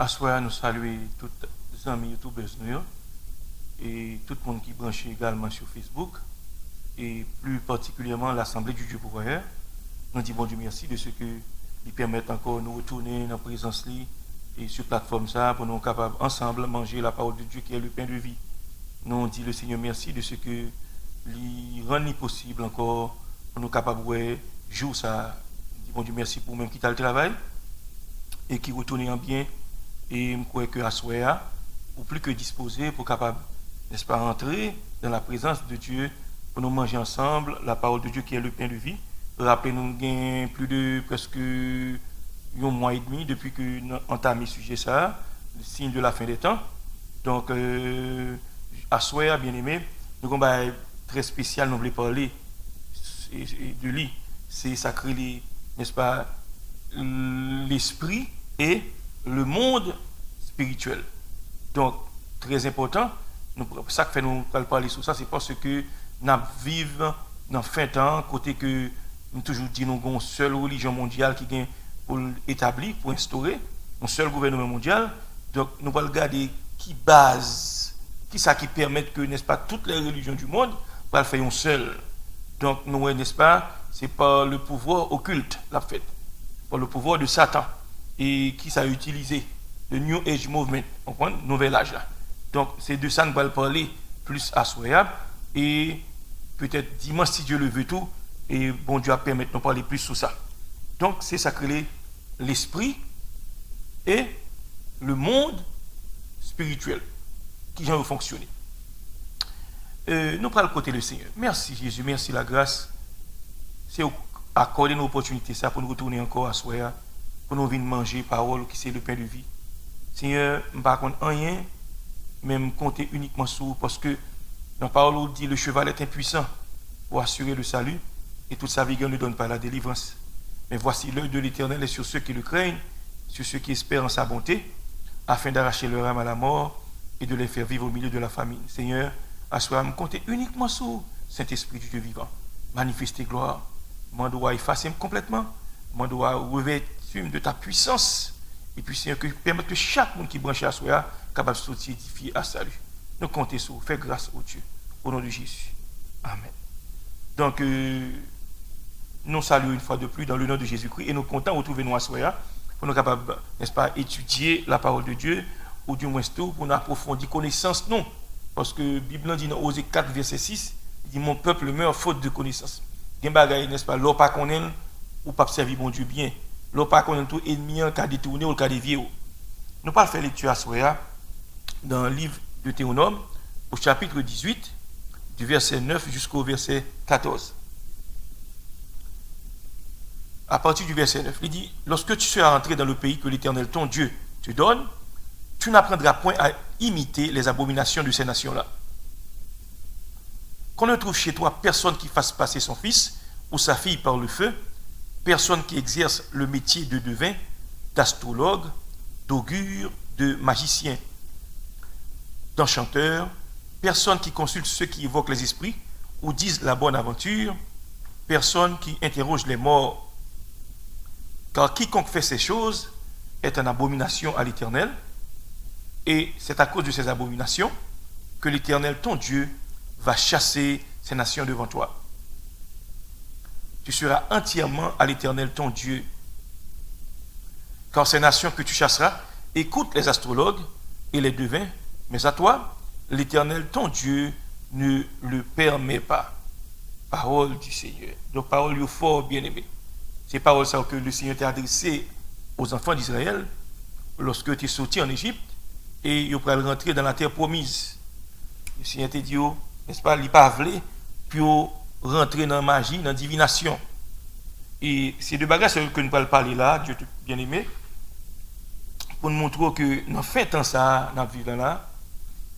À soir, nous saluons tous les amis youtubeurs et tout le monde qui branche également sur Facebook et plus particulièrement l'Assemblée du Dieu pourvoyeur. Nous disons bon Dieu merci de ce que nous permettent encore de nous retourner dans la présence et sur la plateforme ça pour nous capables ensemble manger la parole de Dieu qui est le pain de vie. Nous disons le Seigneur merci de ce que lui rend possible encore pour nous capables de jouer ça. Nous disons bon Dieu merci pour même qui t'a le travail et qui retourne en bien. Et je crois que à soir, ou plus que disposé pour capable, n'est-ce pas, entrer dans la présence de Dieu pour nous manger ensemble la parole de Dieu qui est le pain de vie. Rappelez-nous qu'il y a plus de presque un mois et demi depuis que nous avons entamé ce sujet ça, le signe de la fin des temps. Donc, à soir, bien aimé, nous avons un très spécial, nous voulons parler de lui. C'est sacré, n'est-ce pas, l'esprit et le monde spirituel. Donc, très important, ça que fait nous parler sur ça, c'est parce que nous vivons dans fin temps, côté que nous toujours dit nous avons une seule religion mondiale qui est pour établir, pour instaurer, un seul gouvernement mondial. Donc, nous allons regarder qui base, qui ça qui permet que, n'est-ce pas, toutes les religions du monde va faire un seul. Donc, nous, n'est-ce pas, c'est par le pouvoir occulte, la fête, par le pouvoir de Satan. Et qui ça a utilisé le New Age Movement, on comprend, nouvel âge là. Donc c'est de ça que nous allons parler plus assoyable et peut-être dimanche si Dieu le veut tout et bon Dieu va permettre de parler plus sur ça. Donc c'est ça que l'esprit et le monde spirituel qui vient fonctionner. Nous parlons côté le Seigneur. Merci Jésus, merci la grâce. C'est accorder une opportunité ça pour nous retourner encore à soir. Pour nous venir manger parole qui c'est le pain de vie. Seigneur, je ne pas contre rien, même compter uniquement sur parce que dans la parole on dit le cheval est impuissant pour assurer le salut et toute sa vigueur ne donne pas la délivrance. Mais voici l'œil de l'Éternel est sur ceux qui le craignent, sur ceux qui espèrent en sa bonté, afin d'arracher leur âme à la mort et de les faire vivre au milieu de la famine. Seigneur, à soi, je compter uniquement sur Saint-Esprit du Dieu vivant. Manifester gloire. Je dois effacer complètement. Je dois revêtir de ta puissance et puis Seigneur que permettre que chaque monde qui branche à soi capable de s'édifier à salut. Nous comptons sur faire grâce au Dieu au nom de Jésus. Amen. Donc nous saluons une fois de plus dans le nom de Jésus-Christ et nous comptons retrouver nous à soi pour nous capables, n'est-ce pas, étudier la parole de Dieu ou du moins tout pour nous approfondir connaissance non parce que la Bible dit dans Osée 4 verset 6 il dit mon peuple meurt faute de connaissance. Gen bagay n'est-ce pas l'on pas connaît ou pas servir mon Dieu bien. L'on pas connaît tout ennemi en cas détourné ou le cas dévié. Nous pas faire lecture à soya dans le livre de Théonome au chapitre 18 du verset 9 jusqu'au verset 14. À partir du verset 9, il dit lorsque tu seras entré dans le pays que l'Éternel ton Dieu te donne, tu n'apprendras point à imiter les abominations de ces nations-là. Qu'on ne trouve chez toi personne qui fasse passer son fils ou sa fille par le feu, personne qui exerce le métier de devin, d'astrologue, d'augure, de magicien, d'enchanteur, personne qui consulte ceux qui évoquent les esprits ou disent la bonne aventure, personne qui interroge les morts. Car quiconque fait ces choses est une abomination à l'Éternel, et c'est à cause de ces abominations que l'Éternel, ton Dieu, va chasser ces nations devant toi. Tu seras entièrement à l'Éternel ton Dieu. Car ces nations que tu chasseras écoutent les astrologues et les devins, mais à toi, l'Éternel ton Dieu ne le permet pas. parole du Seigneur. Donc, parole fort, bien aimé. C'est parole ça que le Seigneur t'a adressé aux enfants d'Israël lorsque tu es sorti en Égypte et ils pourraient rentrer dans la terre promise. Le Seigneur t'a dit, n'est-ce pas, il pas voulu, puis rentrer dans la magie, dans la divination. Et c'est de bagages que nous allons parler là, Dieu bien aimé, pour nous montrer que dans fin temps ça, dans la vie là,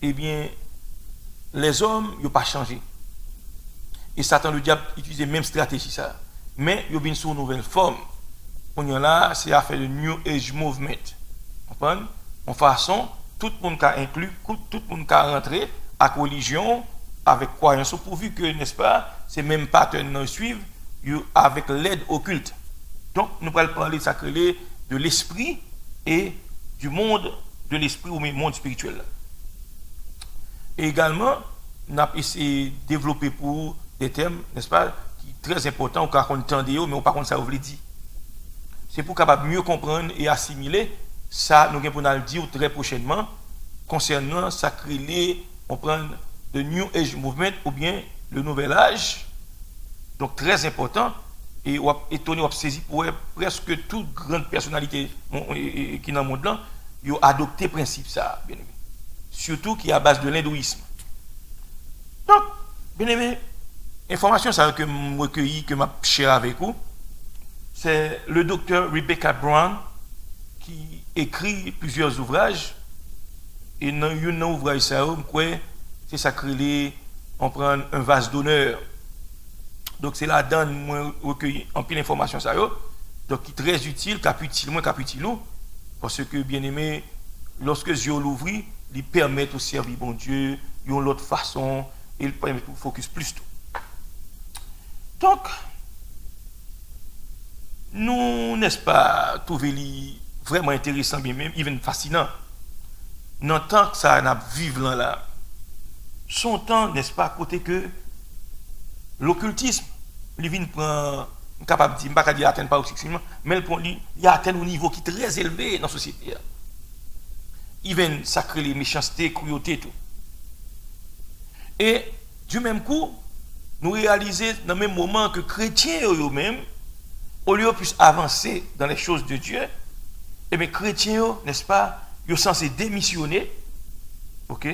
eh bien, les hommes, ils n'ont pas changé. Et Satan, le diable, utilise la même stratégie ça. Mais ils viennent sous une nouvelle forme. On y a là, c'est affaire de New Age Movement. Vous comprenez? En façon, tout le monde a inclus, tout le monde a rentré à religion, avec croyance, pourvu que, n'est-ce pas, ces mêmes patterns nous suivent avec l'aide occulte. Donc, nous allons parler de l'esprit et du monde de l'esprit ou du monde spirituel. Et également, nous avons essayé de développer pour des thèmes, n'est-ce pas, qui sont très importants, car on entend mais on par contre ça vous le dit. C'est pour capable mieux comprendre et assimiler ça, nous allons le dire très prochainement concernant sacré, on prend le New Age Movement ou bien le Nouvel Âge. Donc très important et on étonné, on saisi pour presque toute grande personnalité qui est dans le monde là, ils ont adopté le principe ça, bien aimé. Surtout qui est à base de l'hindouisme. Donc, bien aimé, information ça que je recueilli, que je share avec vous, c'est le docteur Rebecca Brown qui écrit plusieurs ouvrages. Et dans un ouvrage, c'est sacré, on prend un vase d'honneur. Donc c'est là-dedans, moi, recueilli en pile d'informations, donc qui est très utile, moins caputile, parce que, bien aimé, lorsque Dieu l'ouvre, il permet de servir bon Dieu, d'une autre façon, et il permet de focus plus tout. Donc, nous, n'est-ce pas, trouver vraiment intéressant, bien même, even fascinant. Dans le temps que ça a vécu là, son temps, n'est-ce pas, à côté que l'occultisme, il vient prendre, capable de dire, pas dire atteindre pas aussi, mais il a atteint un niveau qui est très élevé dans la société. Il vient sacrer les méchancetés, cruauté, tout. Et du même coup, nous réalisons dans le même moment que chrétiens eux-mêmes, au lieu de plus avancer dans les choses de Dieu, et bien chrétiens, n'est-ce pas, ils sont censés démissionner, ok?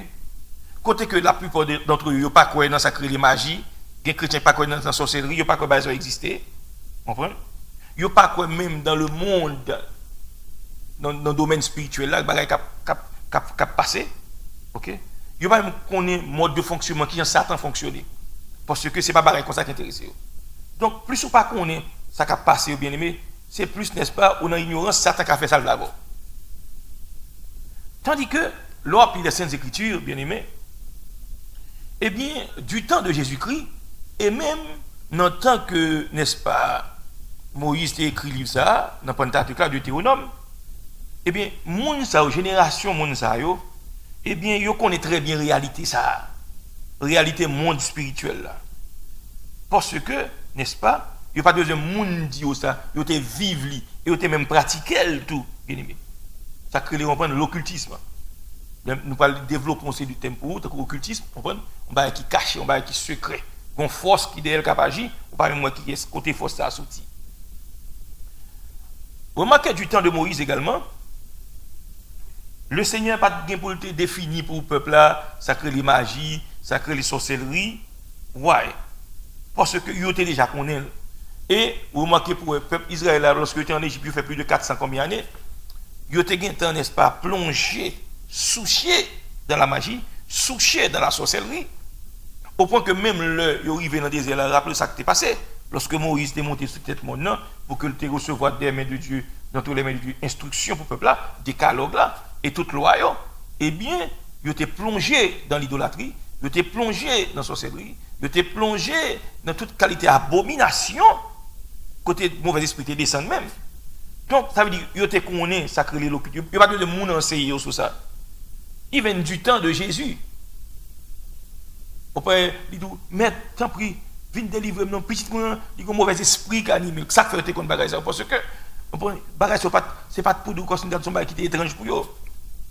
Côté que la plupart d'entre eux, ils ne pas croire dans sacré les magies, les chrétiens ne pas croire dans la sorcellerie, ils ne pas croire que ça existe, comprenez? Ils ne pas croire même dans le monde, dans le domaine spirituel là, qui a passé, ok? Ils ne pas même connaître le mode de fonctionnement qui est Satan fonctionner, parce que ce n'est pas pareil comme ça qui intéresse. Donc plus ou pas connaître ça qui a passé, bien aimé, c'est plus, n'est-ce pas, on a ignorance, Satan qui a fait ça d'abord. Tandis que, lors des Saintes Écritures, bien aimé, eh bien, du temps de Jésus-Christ, et même dans le temps que, n'est-ce pas, Moïse a écrit le livre ça, dans le Pentateuque, de Théronome, eh bien, moun sa génération, moun sa yo, eh bien, yo connaît très bien la réalité ça, réalité monde spirituel là. Parce que, n'est-ce pas, il n'y a pas de monde dit ça, il te vivre et il te même pratiquer tout, bien aimé. Ça crée l'occultisme. Nous parlons de développement du thème pour l'occultisme, on va qui caché, on va qui secret. Une force qui est capable d'agir, on parle de moi qui est côté force ça sorti. Remarquez du temps de Moïse également, le Seigneur n'a pas de pour le définir pour le peuple là, ça crée les magies, ça crée les sorcelleries. Ouais. Parce que il était déjà connaît. Et vous remarquez pour le peuple Israël, lorsque il était en Égypte, il fait plus de 400 combien d'années, il était temps, n'est-ce pas, plongé, soucié dans la magie, soucié dans la sorcellerie, au point que même le il arrivé dans le désert, rappelez ça qui est passé, lorsque Moïse est monté sur cette monde pour que le recevoir des mains de Dieu, dans tous les mains de Dieu, instructions pour le peuple là, décalogue là, et toute loi, eh bien, il était plongé dans l'idolâtrie, il était plongé dans la sorcellerie, il était plongé dans toute qualité d'abomination, côté mauvais esprit descend même. Donc, ça veut dire qu'il était connu, sacré l'occultisme. Il n'y a pas de monde enseigné sur ça. Il vient du temps de Jésus. Après, il dit, mais tant pis, viens délivrer mon petit monde, il y a un mauvais esprit qui anime. Ça fait que contre bagaille ça. Parce que, bagaille, ce n'est pas pour nous considérer son bagaille qui est étrange pour eux.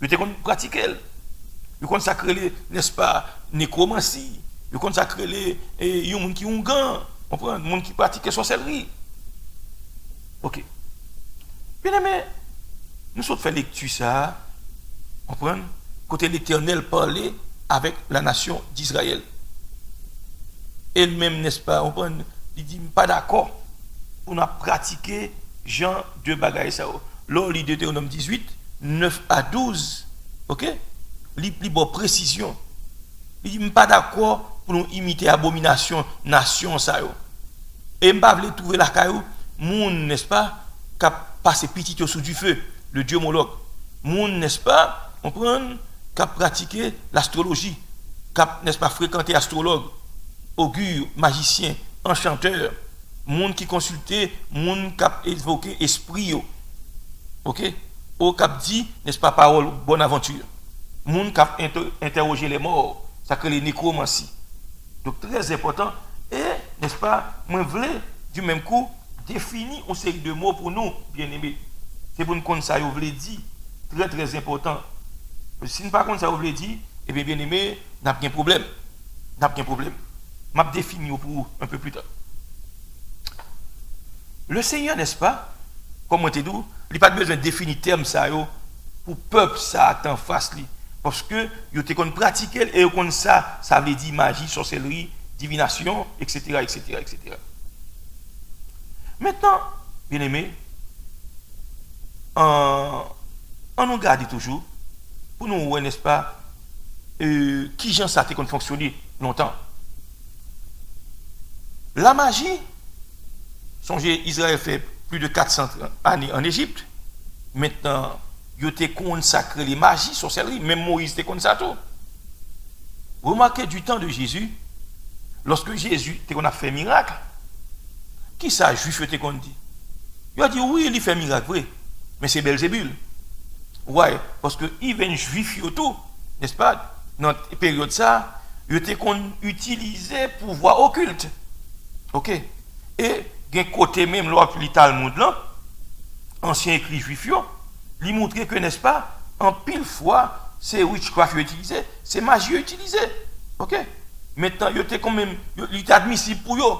Il était pratiquer. Il consacré, n'est-ce pas, nécromancie. Yo consacré les yon moun qui ont gant, comprendre, moun qui pratique sorcellerie. OK. Bien aimé, nous sommes fait lecture ça, comprendre, côté l'Éternel parlait avec la nation d'Israël. Elle-même, n'est-ce pas, comprendre, il dit pas d'accord pour nous pratiquer Jean de bagaille ça. Lors de Deutéronome 18, 9 à 12, OK? Li plus bonne précision. Il dit pas d'accord pour nous imiter abomination nation ça yo. Et m'pa vle trouver la caillou moun n'est-ce pas qui passer petit sous du feu, le dieu Moloch. Moun n'est-ce pas, on prend qui pratiquer l'astrologie, qui n'est-ce pas fréquenter astrologue, augure, magicien, enchanteur, moun qui consultait, moun qui évoqué esprit yo. OK? Au cap dit, n'est-ce pas, parole bonne aventure. Moun qui interroger les morts, ça que les nécromancie. Donc très important et n'est-ce pas, moi voulais du même coup définir une série de mots pour nous, bien-aimés. C'est pour nous connaître ça, vous voulez dire, très très important. Si nous ne pas connaître ça, vous voulez dire, eh bien, bien-aimés, n'a pas de problème. N'a pas de problème. Je vais définir pour vous un peu plus tard. Le Seigneur, n'est-ce pas, comme on te dit, il n'a pas besoin de définir terme ça pour peuple ça en face lui. Parce que vous te pratiquer et vous ça, ça veut dire magie, sorcellerie, divination, etc., etc., etc. Maintenant, bien aimé, on nous garde toujours, pour nous, n'est-ce pas, qui gens ça a fonctionné longtemps. La magie, songez, Israël fait plus de 400 années en Égypte. Maintenant, ils ont consacré les magies, sorcellerie, même Moïse était comme ça tout. Remarquez du temps de Jésus, lorsque Jésus a fait miracle, qui ça, juif, était qu'on dit? Il a dit oui, il fait miracle, oui, mais c'est Belzébul. Ouais, parce que il vient juif tout, n'est-ce pas? Dans cette période ça, il était utilisé pouvoir occulte. OK? Et d'un côté même l'autre le Talmud là, ancien écrit juif, lui montrer que n'est-ce pas, en pile fois, c'est witchcraft utilisé, c'est magie utilisée. OK? Maintenant, il était quand même, il était admissible pour eux.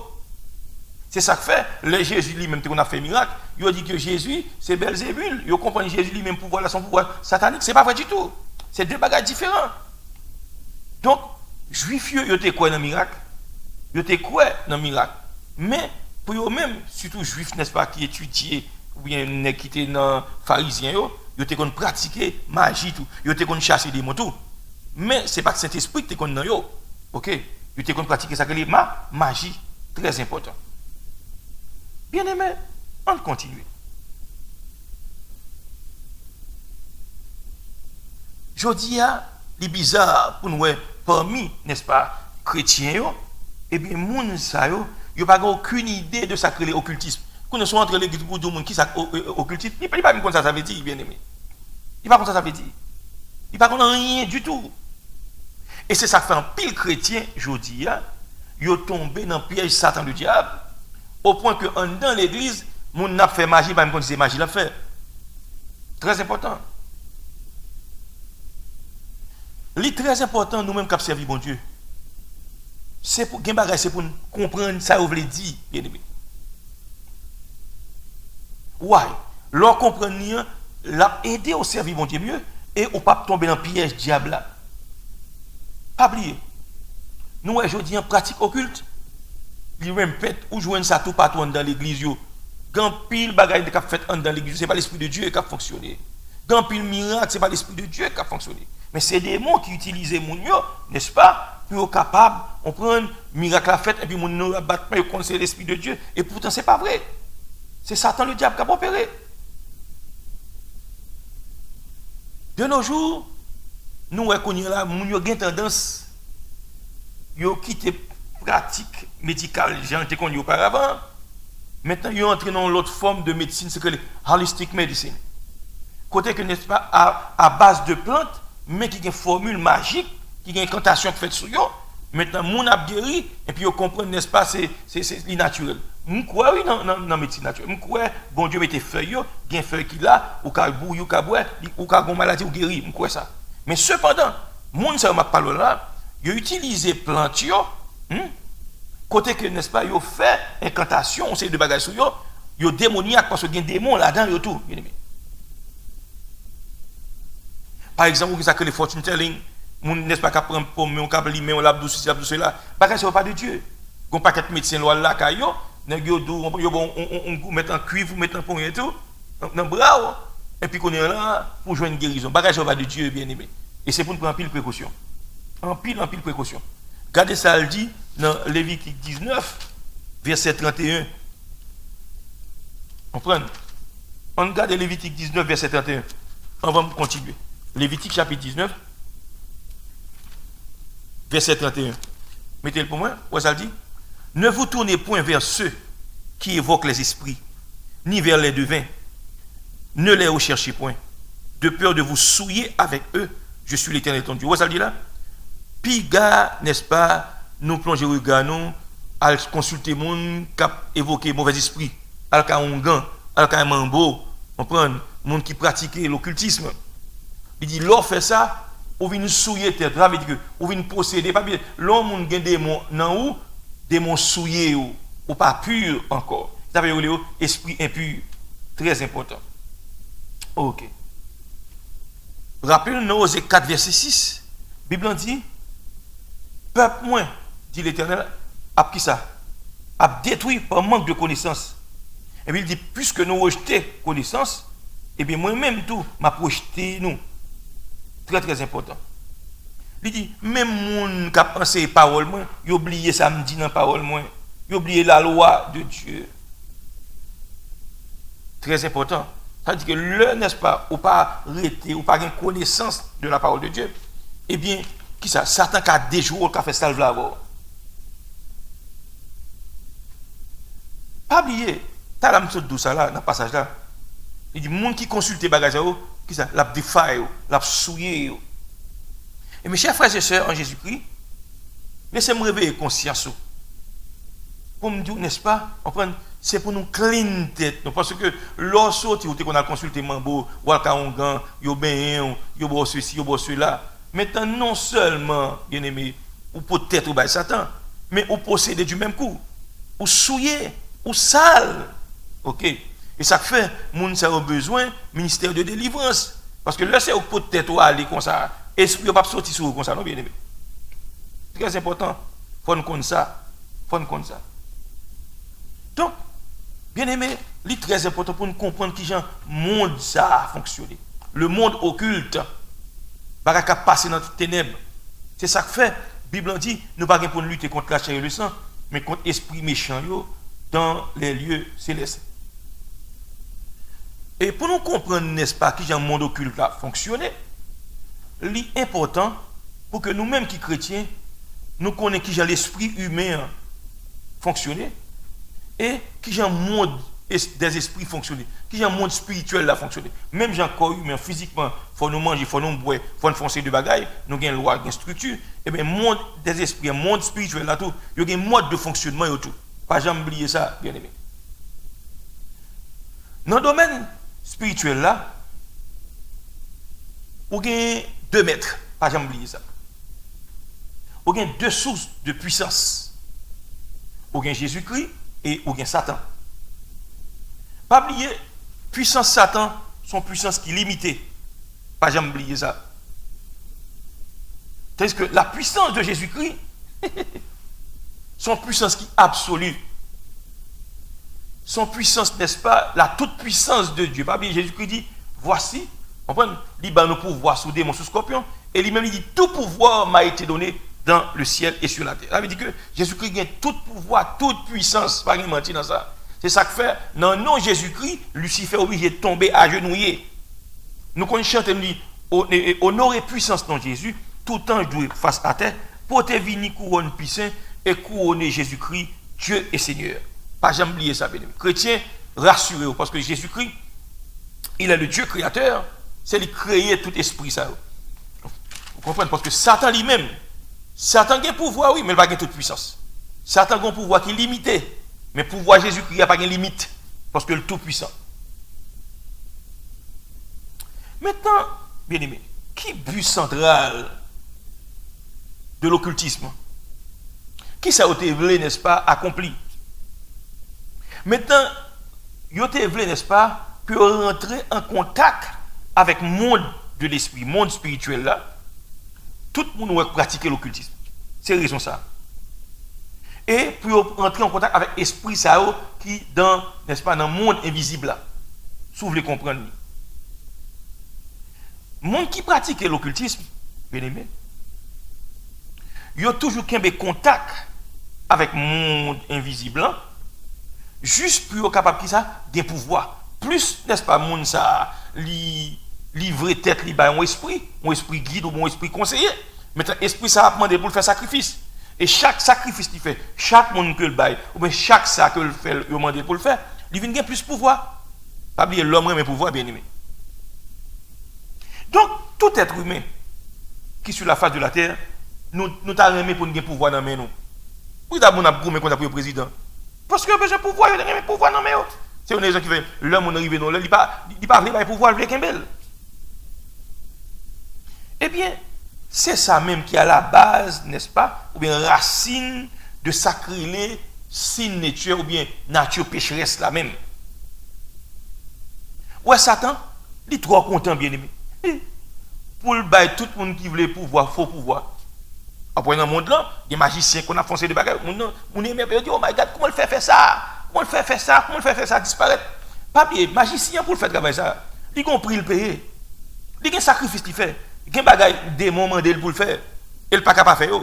C'est ça que fait, le Jésus lui-même, qu'on a fait miracle, il a dit que Jésus, c'est Belzébul. Il comprend Jésus lui-même pouvoir, là, son pouvoir satanique, c'est pas vrai du tout. C'est deux bagages différents. Donc, juifs, ils étaient quoi dans le miracle? Ils étaient quoi dans le miracle? Mais, pour eux-mêmes, surtout juifs, n'est-ce pas, qui étudiaient, ou bien qui étaient dans pharisiens, ils étaient qu'on pratiquer magie, tout. Ils étaient qu'on chasser des motos. Mais, ce n'est pas que Saint-Esprit qui est qu'on dans eux. OK? Ils étaient qu'on pratiquer ça, que les magie, très important. Bien aimé, on continue. Je dis, les bizarres pour nous, parmi, n'est-ce pas, chrétiens, et bien, moun sa yo, il n'y a pas aucune idée de ça que l'occultisme. Quand nous sommes entre l'église pour dire qui ça occultisme, il ne pas comme ça veut dire, bien aimé. Il ne pas comme ça veut dire. Il ne pas rien du tout. Et c'est ça que fait un pile chrétien, je dis, il est tombé dans le piège Satan du diable, au point que dans l'église, mon n'a fait magie, pas même quand c'est magie l'a fait. Très important. C'est très important, nous-mêmes qui servi bon Dieu. C'est pour c'est pour comprendre ça vous voulez dire, bien aimé. Ouais, leur comprendre, l'a aider au servir bon Dieu mieux et au pas tomber dans le piège diable là. Pas oublier. Nous aujourd'hui en pratique occulte, il répète ou joindre ça tout partout dans l'église yo. Grand pile bagaille de fait dans l'église, c'est pas l'esprit de Dieu qui a fonctionné. Grand pile miracle, c'est pas l'esprit de Dieu qui a fonctionné. Mais c'est des mots qui utilisent mon yo, n'est-ce pas? Pour être capable, on prend miracle à fait et puis mon nous abattre pas contre l'esprit de Dieu et pourtant c'est pas vrai. C'est Satan le diable qui a opéré. De nos jours, nous reconnaissons là, nous avons tendance à quitter pratique médicale, j'ai été connu auparavant. Maintenant, ils ont entré dans l'autre forme de médecine, c'est que le holistic medicine. Côté que, n'est-ce pas, à base de plantes, mais qui a une formule magique, qui a une incantation faite sur eux. Maintenant, mon a guéri, et puis ils comprennent, n'est-ce pas, c'est naturel. Je crois, oui, dans la médecine naturelle. Je crois, bon Dieu mette feuilles, il y a une feuille qui là, ou qu'il bouille, ou qu'il boit, ou qu'il a une maladie, ou guéri. Je crois ça. Mais cependant, mon ça m'a parlé là, il a utilisé plantes Côté que, n'est-ce pas, yo fait incantation, c'est de bagages sur yo démoniaque parce qu'il y a des démons là-dedans, yo tout, bien aimé. Par exemple, vous savez que les fortune telling, n'est-ce pas, qu'à prendre pomme, on cap limer, on l'a douce, cela, bagages c'est pas de Dieu. Gon paquet de médecins là caillou, nèg yo on met en cuivre, on met en pomme et tout, dans bras et puis qu'on est là pour jouer une guérison. Bagages pas de Dieu, bien aimé. Et c'est pour nous prendre pile précaution. En pile précaution. Regardez ça, elle dit dans Lévitique 19, verset 31. On prend. On regarde Lévitique 19, verset 31. On va continuer. Lévitique chapitre 19, verset 31. Mettez-le pour moi. Où ça le dit? Ne vous tournez point vers ceux qui évoquent les esprits, ni vers les devins. Ne les recherchez point, de peur de vous souiller avec eux. Je suis l'Éternel ton Dieu. Où ça le dit là? Piga, n'est-ce pas, nous plonger au regard, nous, à consulter les gens qui évoquent mauvais esprit, à ongan, à mambo, on prend les gens qui pratiquent l'occultisme. Il dit, l'on fait ça, on vient nous souiller tête, ça veut dire que on vient posséder, pas bien, l'homme a des démons dans où, démons souillés ou pas purs encore. Ça veut dire esprit impur, très important. Ok. Rappelez-nous, Osée 4, verset 6, la Bible dit, peuple moins, dit l'Éternel, a qui ça? A détruit par manque de connaissance. Et puis il dit, puisque nous rejetons connaissance, et bien moi-même tout, m'a projeté nous. Très très important. Il dit, même moun qui a pensé parole moins, il oublie samedi dans parole moins, il oublie la loi de Dieu. Très important. Ça veut dire que le, n'est-ce pas, ou pas arrêter, ou pas une connaissance de la parole de Dieu, eh bien, qui ça? Satan qui a des jours qui a fait ça le là-bas. Pas oublier, t'as la méthode de ça là, dans le passage là. Il dit, monde qui consulte les bagages, qui ça? L'a défaille, l'a souillé. Et mes chers frères et sœurs en Jésus-Christ, laissez-moi réveiller conscience. Pour me dire, n'est-ce pas, c'est pour nous clean tête. Parce que lorsque on a consulté Mambo, Wakaongan, Yobéen, Yobo ceci, Yobo cela, maintenant non seulement, bien aimé, ou peut-être ou Satan, mais ou posséder du même coup, ou souillé, ou sale. Ok? Et ça fait, moun ça a besoin, ministère de délivrance. Parce que là, c'est peut-être ou aller comme ça, esprit ne va pas sortir sur vous comme ça, non, bien aimé. C'est très important. Il faut nous connaître ça. Donc, bien aimé, c'est très important pour nous comprendre qui genre monde ça a fonctionné. Le monde occulte, va passer dans les ténèbres. C'est ça que fait, la Bible dit, nous ne pas pour lutter contre la chair et le sang, mais contre l'esprit méchant dans les lieux célestes. Et pour nous comprendre, n'est-ce pas, qui genre monde occulte a fonctionné, l'important pour que nous-mêmes qui chrétiens, nous connaissons qui genre l'esprit humain fonctionner et qui genre monde des esprits fonctionner, qui genre monde spirituel a fonctionner. Même genre corps humain physiquement, faut nous manger, faut nous boire, faut nous foncer de bagaille, nous avons une loi, une structure, et bien monde des esprits, monde spirituel là tout, il y a un mode de fonctionnement et tout. Pas jamais oublier ça, bien aimé. Dans le domaine spirituel là, vous avez 2 maîtres, pas jamais oublier ça. Vous avez 2 sources de puissance. Vous avez Jésus-Christ et vous avez Satan. Pas oublier, puissance Satan, son puissance qui est limitée. Pas jamais oublier ça. Tandis que la puissance de Jésus-Christ, son puissance qui est absolue. Son puissance, n'est-ce pas, la toute puissance de Dieu. Pas bien, Jésus-Christ dit, voici, on prend, il va nous pouvoir sous démons, sous scorpions, et lui-même il dit, tout pouvoir m'a été donné dans le ciel et sur la terre. Ça veut dire que Jésus-Christ a tout pouvoir, toute puissance, pas de mentir dans ça. C'est ça que fait, dans le nom de Jésus-Christ, Lucifer est obligé de tomber agenouillé. Nous connaissons, nous dit, honorer puissance dans Jésus, tout temps doit face à terre, pour te venir couronne puissant et couronner Jésus-Christ, Dieu et Seigneur. Pas jamais oublier ça, bien aimé. Chrétien, rassurez-vous, parce que Jésus-Christ, il est le Dieu créateur, c'est lui créer tout esprit ça. Vous comprenez? Parce que Satan lui-même, Satan a un pouvoir, oui, mais il n'a pas toute puissance. Satan a un pouvoir qui est limité, mais le pouvoir de Jésus-Christ n'a pas de limite, parce que le tout-puissant. Maintenant, bien aimé, qui est le but central de l'occultisme? Qui ça été voulu, n'est-ce pas, accompli? Maintenant, vous avez voulu, n'est-ce pas, pour rentrer en contact avec le monde de l'esprit, le monde spirituel là, tout le monde va pratiquer l'occultisme. C'est la raison ça. Et pour entrer en contact avec l'esprit ça qui dans, n'est-ce pas, dans le monde invisible là. Si vous voulez comprendre. Le monde qui pratique l'occultisme, bien aimé, il y a toujours qu'un contact avec le monde invisible là, juste pour être capable de ça, des pouvoirs. Plus, n'est-ce pas, monde ça, livrer tête, li ba un esprit guide ou un esprit conseiller. Maintenant, l'esprit ça a demandé pour le faire sacrifice. Et chaque sacrifice qu'il fait, chaque monde que le bail, ou bien chaque ça que le fait, il demandé pour le faire, il vient gagner plus de pouvoir. Pas oublier l'homme mais pouvoir bien aimé. Donc, tout être humain qui est sur la face de la terre, nous t'avons aimé pour nous gagner pouvoir dans les mains. Pourquoi d'abord on a gommé qu'on a pris le président? Parce que besoin de pouvoir, il a pouvoir dans les mains. C'est une gens qui fait l'homme on arrive dans là, il pas veut pouvoir, il veut qu'un bel. Eh bien, c'est ça même qui est à la base, n'est-ce pas, ou bien racine de sacrilé, sin nature, ou bien nature pécheresse la même. Ouais, Satan, il est trop content, bien aimé. Pour le bail, tout le monde qui voulait pouvoir, faut pouvoir. Après, dans le monde là, des magiciens qu'on a foncé de bagages, on aime bien dire, oh my God, comment il fait faire ça? Comment il fait faire ça? Comment il fait faire ça disparaître? Papier, magicien pour le faire travailler ça, il a compris le payer. Il a un sacrifice qu'il fait. Il y a un bagage démon mandé pour le faire. Et il n'est pas capable de faire.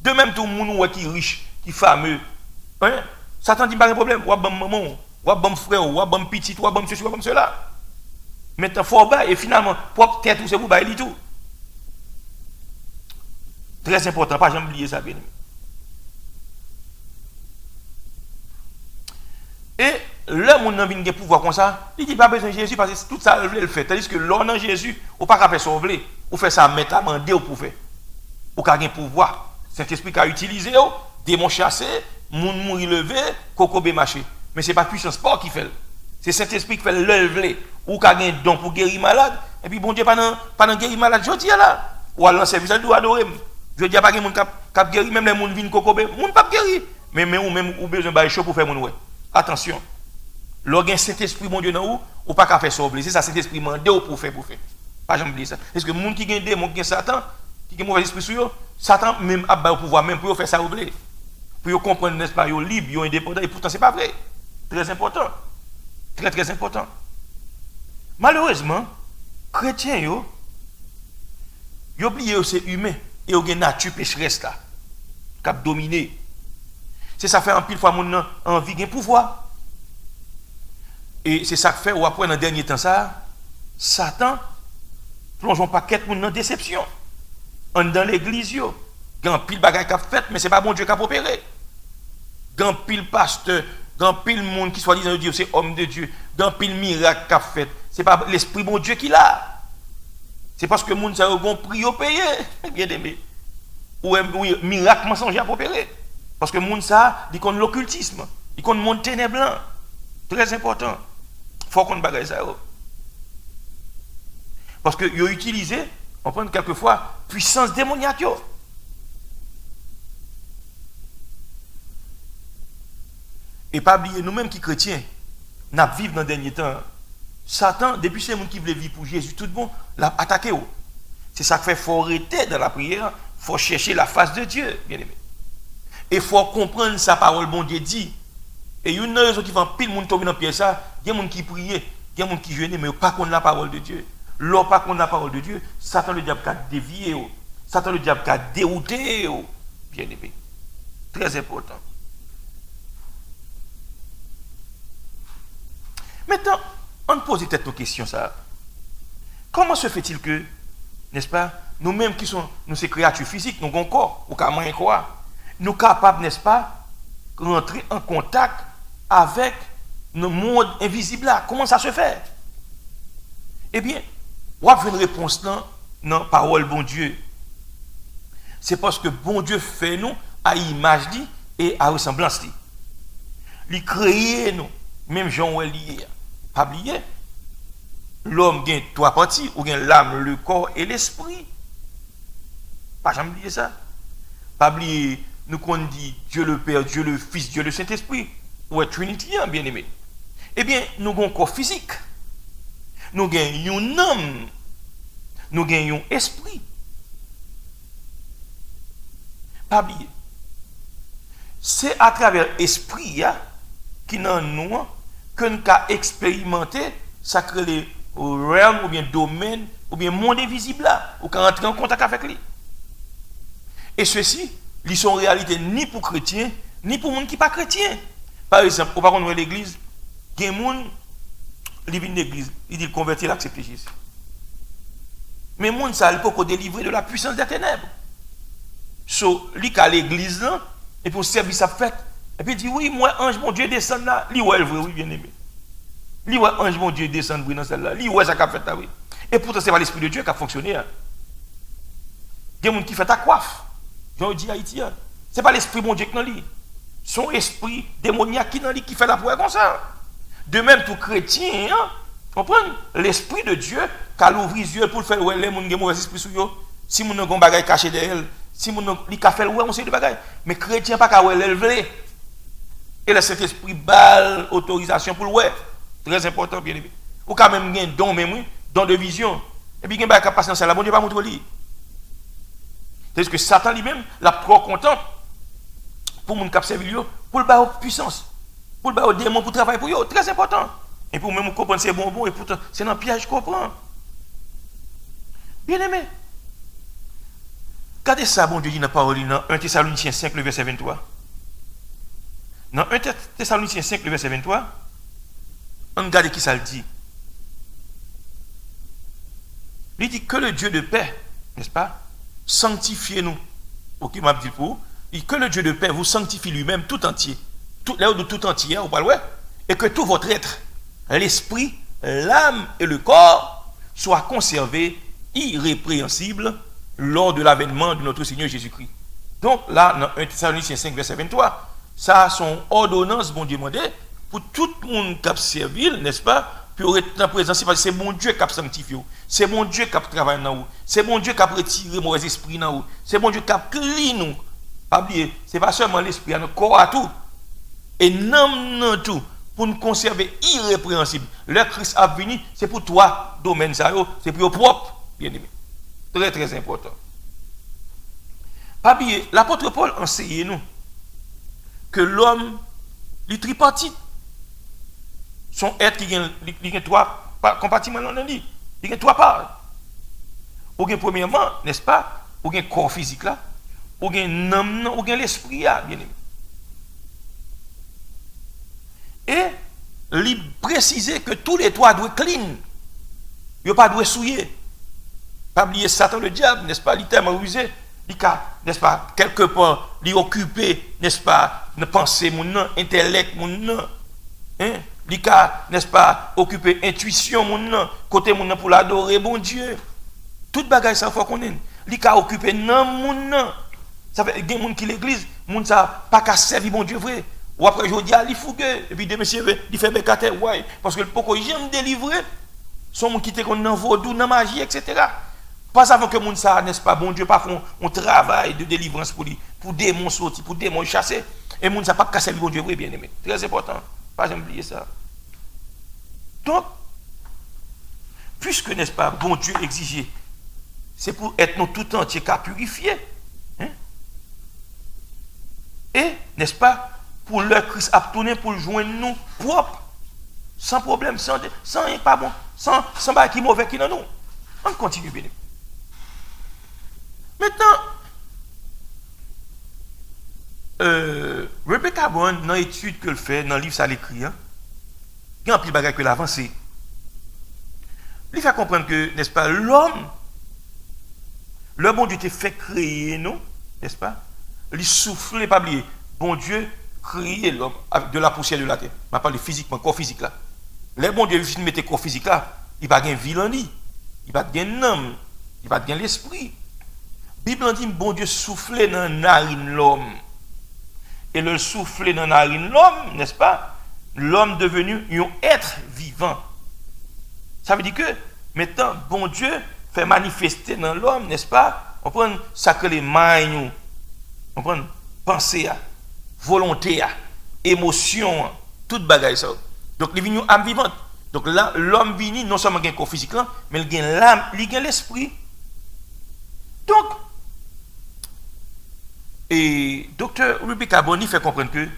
De même, tout le monde qui est riche, qui est fameux, hein? Satan dit pas de problème. Ou bon maman, ou bon frère, ou bon petit, ou bon ceci, ou bon cela. Maintenant, il faut bas et finalement, propre tête, tout c'est vous, il dit tout. Très important, pas jamais oublier ça, bien aimé. Et le monde n'a pas pouvoir comme ça, il dit pas besoin de Jésus parce que tout ça, il veut le faire. Tandis que l'on a Jésus, on pas faire sauver, on fait ça, mettre à mander pour faire. Ou qu'à un pouvoir. Saint-Esprit qui a utilisé, démon chassé, moun mourir levé, coco marché. Mais ce n'est pas puissance sport qui fait. C'est Saint-Esprit qui fait le lever. Ou qu'à un don pour guérir malade. Et puis bon Dieu, pas dans guérir malade, je dis là. Ou alors service, elle doit adorer. Je dis pas que moun cap guérir, même les moun viennent coco, moun pas guérir. Mais ou même ou besoin de chaud pour faire moun ouais. Attention. Lorsqu'un Saint-Esprit, mon Dieu, dans ou pas qu'à faire sauver. C'est ça, Saint-Esprit mandé pour faire. Pas jamais oublier ça. Est-ce que les gens qui gagnent démon, qui gagnent Satan, qui ont mauvais esprit sur eux, Satan même a le pouvoir même pour faire ça oublier. Pour comprendre, n'est-ce pas, ils sont libres, ils sont indépendants, et pourtant, ce n'est pas vrai. Très important. Très, très important. Malheureusement, les chrétiens, ils oublient que c'est humain et ils ont une nature pécheresse là, qui a dominé. C'est ça fait un pile fois mon envie de pouvoir. Et c'est ça que fait, ou après, dans le dernier temps, ça, Satan plonge un paquet de monde dans déception. Dans l'église, il y a un pile bagage qui a fait, mais ce n'est pas bon Dieu qui a opéré. Il y a un pile pasteur, il y a un pile monde qui soit disant Dieu, c'est homme de Dieu. Il y a un pile miracle qui a fait. Ce n'est pas l'esprit bon Dieu qui l'a. C'est parce que le monde a un prix au payer, bien aimé. Ou un miracle mensonger à opérer. Parce que le monde ça, il connaît l'occultisme, il connaît le monde ténébreux. Très important. Il faut qu'on bagaille ça. Parce que ils ont utilisé, on prend quelquefois, puissance démoniaque. Et pas oublier, nous-mêmes qui chrétiens, nous vivons dans le dernier temps. Satan, depuis ces gens qui veulent vivre pour Jésus, tout le monde l'a attaqué. C'est ça qui fait qu'il faut arrêter dans la prière, il faut chercher la face de Dieu, bien aimé. Et il faut comprendre sa parole, bon Dieu dit. Et il y a une raison qui va pile monde tomber dans pièce ça, il y a des gens qui prient, il y a des gens qui jeûnent, mais pas contre la parole de Dieu. L'on pas contre la parole de Dieu, Satan le diable a dévié, Satan le diable a dérouté, bien aimé. Très important. Maintenant, on pose peut-être nos questions ça. Comment se fait-il que, n'est-ce pas, nous-mêmes qui sommes, nous ces créatures physiques, nous avons un corps, ou comment quoi, nous sommes capables, n'est-ce pas, de rentrer en contact avec le monde invisible là. Comment ça se fait? Eh bien, on a une réponse là, dans la parole bon Dieu. C'est parce que bon Dieu fait nous à image et à ressemblance. Il crée nous, même Jean est lié. Pas oublier, l'homme a trois parties, ou bien l'âme, le corps et l'esprit. Pas jamais oublier ça. Pas oublier nous qu'on dit Dieu le Père, Dieu le Fils, Dieu le Saint-Esprit, ou Trinity, bien aimé. Eh bien, nous avons un corps physique. Nous avons un âme. Nous avons un esprit. Pas oublier. C'est à travers l'esprit qui dans nous que nous avons expérimenté ça crée les realm ou bien domaine ou bien monde invisible là ou quand entrer en contact avec lui. Et ceci, ils sont en réalité ni pour chrétiens ni pour monde qui pas chrétien. Par exemple, au par contre l'église, il y a des gens qui viennent l'église, ils disent convertir l'accepter Jésus. Mais les gens ça il peut délivrer de la puissance des ténèbres. So, li à l'église là et pour service à fait et puis il dit oui moi ange mon Dieu descend là, li ouais vrai oui bien aimé. Li ouais ange mon Dieu descend dans celle-là, li ouais ça qu'a fait là oui. Et pourtant c'est pas l'esprit de Dieu qui a fonctionné. Hein. Il y a des gens qui fait ta coiffe. J'en dis haïtien. C'est pas l'esprit mon Dieu qui dans lui. Son esprit démoniaque qui dans lui qui fait la prière comme ça. De même tout chrétien, hein, comprenez? L'esprit de Dieu qui a ouvert les yeux pour faire ouais les gens qui ont mauvais esprit sur eux. Si mon ont bagage caché derrière elle, si mon li ka fait ouais on sait de bagage, mais chrétien pas ka ouais l'élever. Et le Saint-Esprit balle autorisation pour le ouais. Très important bien aimé. Ou quand même un don même oui, don de vision. Et puis il y a bagage qui passe dans celle-là, bon Dieu pas montrer lui. C'est que Satan lui-même l'a trop content pour mon cap servir pour le bas puissance, pour le bas démon pour travailler pour eux, très important. Et pour même comprendre c'est bon et pourtant c'est dans piège comprend. Bien aimé. Regardez ça, bon Dieu dit dans la parole, dans 1 Thessaloniciens 5, le verset 23. Dans 1 Thessaloniciens 5, le verset 23, on regarde qui ça le dit. Il dit que le Dieu de paix, n'est-ce pas, sanctifiez-nous. Ok, m'a dit pour vous. Il dit que le Dieu de paix vous sanctifie lui-même tout entier. Là de tout entier, on parle, ouais. Et que tout votre être, l'esprit, l'âme et le corps soient conservés irrépréhensibles lors de l'avènement de notre Seigneur Jésus-Christ. Donc là, dans 1 Thessaloniciens 5, verset 23, ça a son ordonnance, bon Dieu demandé, pour tout le monde qui a servi, n'est-ce pas, pour être en présence, parce que c'est mon Dieu qui a sanctifié, c'est mon Dieu qui a travaillé dans vous, c'est mon Dieu qui a retiré mauvais esprit dans vous, c'est mon Dieu qui a clean nous. Pas oublier, c'est pas seulement l'esprit, le corps à tout, et non tout, pour nous conserver irrépréhensible. Le Christ a venu, c'est pour toi, domaine ça, c'est pour toi propre, bien aimé. Très très important. Pas oublier, l'apôtre Paul enseigne nous que l'homme, il tripartite. Son être qui a trois compartiments dans lui. Il a trois parts. Ou bien premièrement, n'est-ce pas, ou bien corps physique là, ou bien l'âme, ou bien l'esprit là, bien aimé. Et il précise que tous les trois doivent clean. Ils ne doivent pas souiller. Pas oublier Satan le diable, n'est-ce pas, il est tellement rusé, il a, n'est-ce pas, quelque part, il occupé, n'est-ce pas, de penser mon nom, intellect mon nom, hein, il a, n'est-ce pas, occupé intuition mon nom, côté mon nom pour l'adorer, bon Dieu. Toute bagaille ça faut qu'on ait. Il a occupé non mon nom. Ça fait des gens qui l'église, moun ça pas qu'à servir bon Dieu vrai. Ou après je dis il fougue et puis demain il fait bécaté ouais parce que le poko j'aime délivrer son monde qui te qu'on dans vaudou dans magie etc. Pas avant que moun ça n'est-ce pas bon Dieu pas font un travail de délivrance pour lui pour démon sortir pour démon chasser et moun ça pas qu'à servir bon Dieu vrai bien aimé. Très important. Pas jamais oublier ça. Donc puisque n'est-ce pas bon Dieu exigeait c'est pour être nous tout entier qu'à purifier. Hein? Et, n'est-ce pas, pour le Christ à tourner pour joindre nous propres, sans problème, sans pas bon, sans qui mauvais qui dans nous. On continue bien. Maintenant, Rebecca Brown, dans l'étude qu'elle fait, dans le livre ça l'écrit, hein, il y a un petit bagage que l'avancé. Il fait comprendre que, n'est-ce pas, l'homme, le bon Dieu t'a fait créer nous, n'est-ce pas? Il souffle, pas oublier. Bon Dieu créé l'homme de la poussière de la terre. Je parle physiquement, corps physique là. Le bon Dieu vient mettre corps physique là, il va gagner vie en lui. Il va gagner l'âme, il va gagner l'esprit. La Bible dit bon Dieu souffle dans la narine l'homme. Et le souffle dans la narine l'homme, n'est-ce pas? L'homme devenu un être vivant. Ça veut dire que maintenant bon Dieu fait manifester dans l'homme, n'est-ce pas? On prend ça que les mailles, on prend pensée, volonté, émotion, toute bagaille ça. Donc il vient âme vivante. Donc là l'homme vient non seulement un corps physique là, mais il gagne l'âme, il gagne l'esprit. Donc et docteur Rebecca Boni fait comprendre que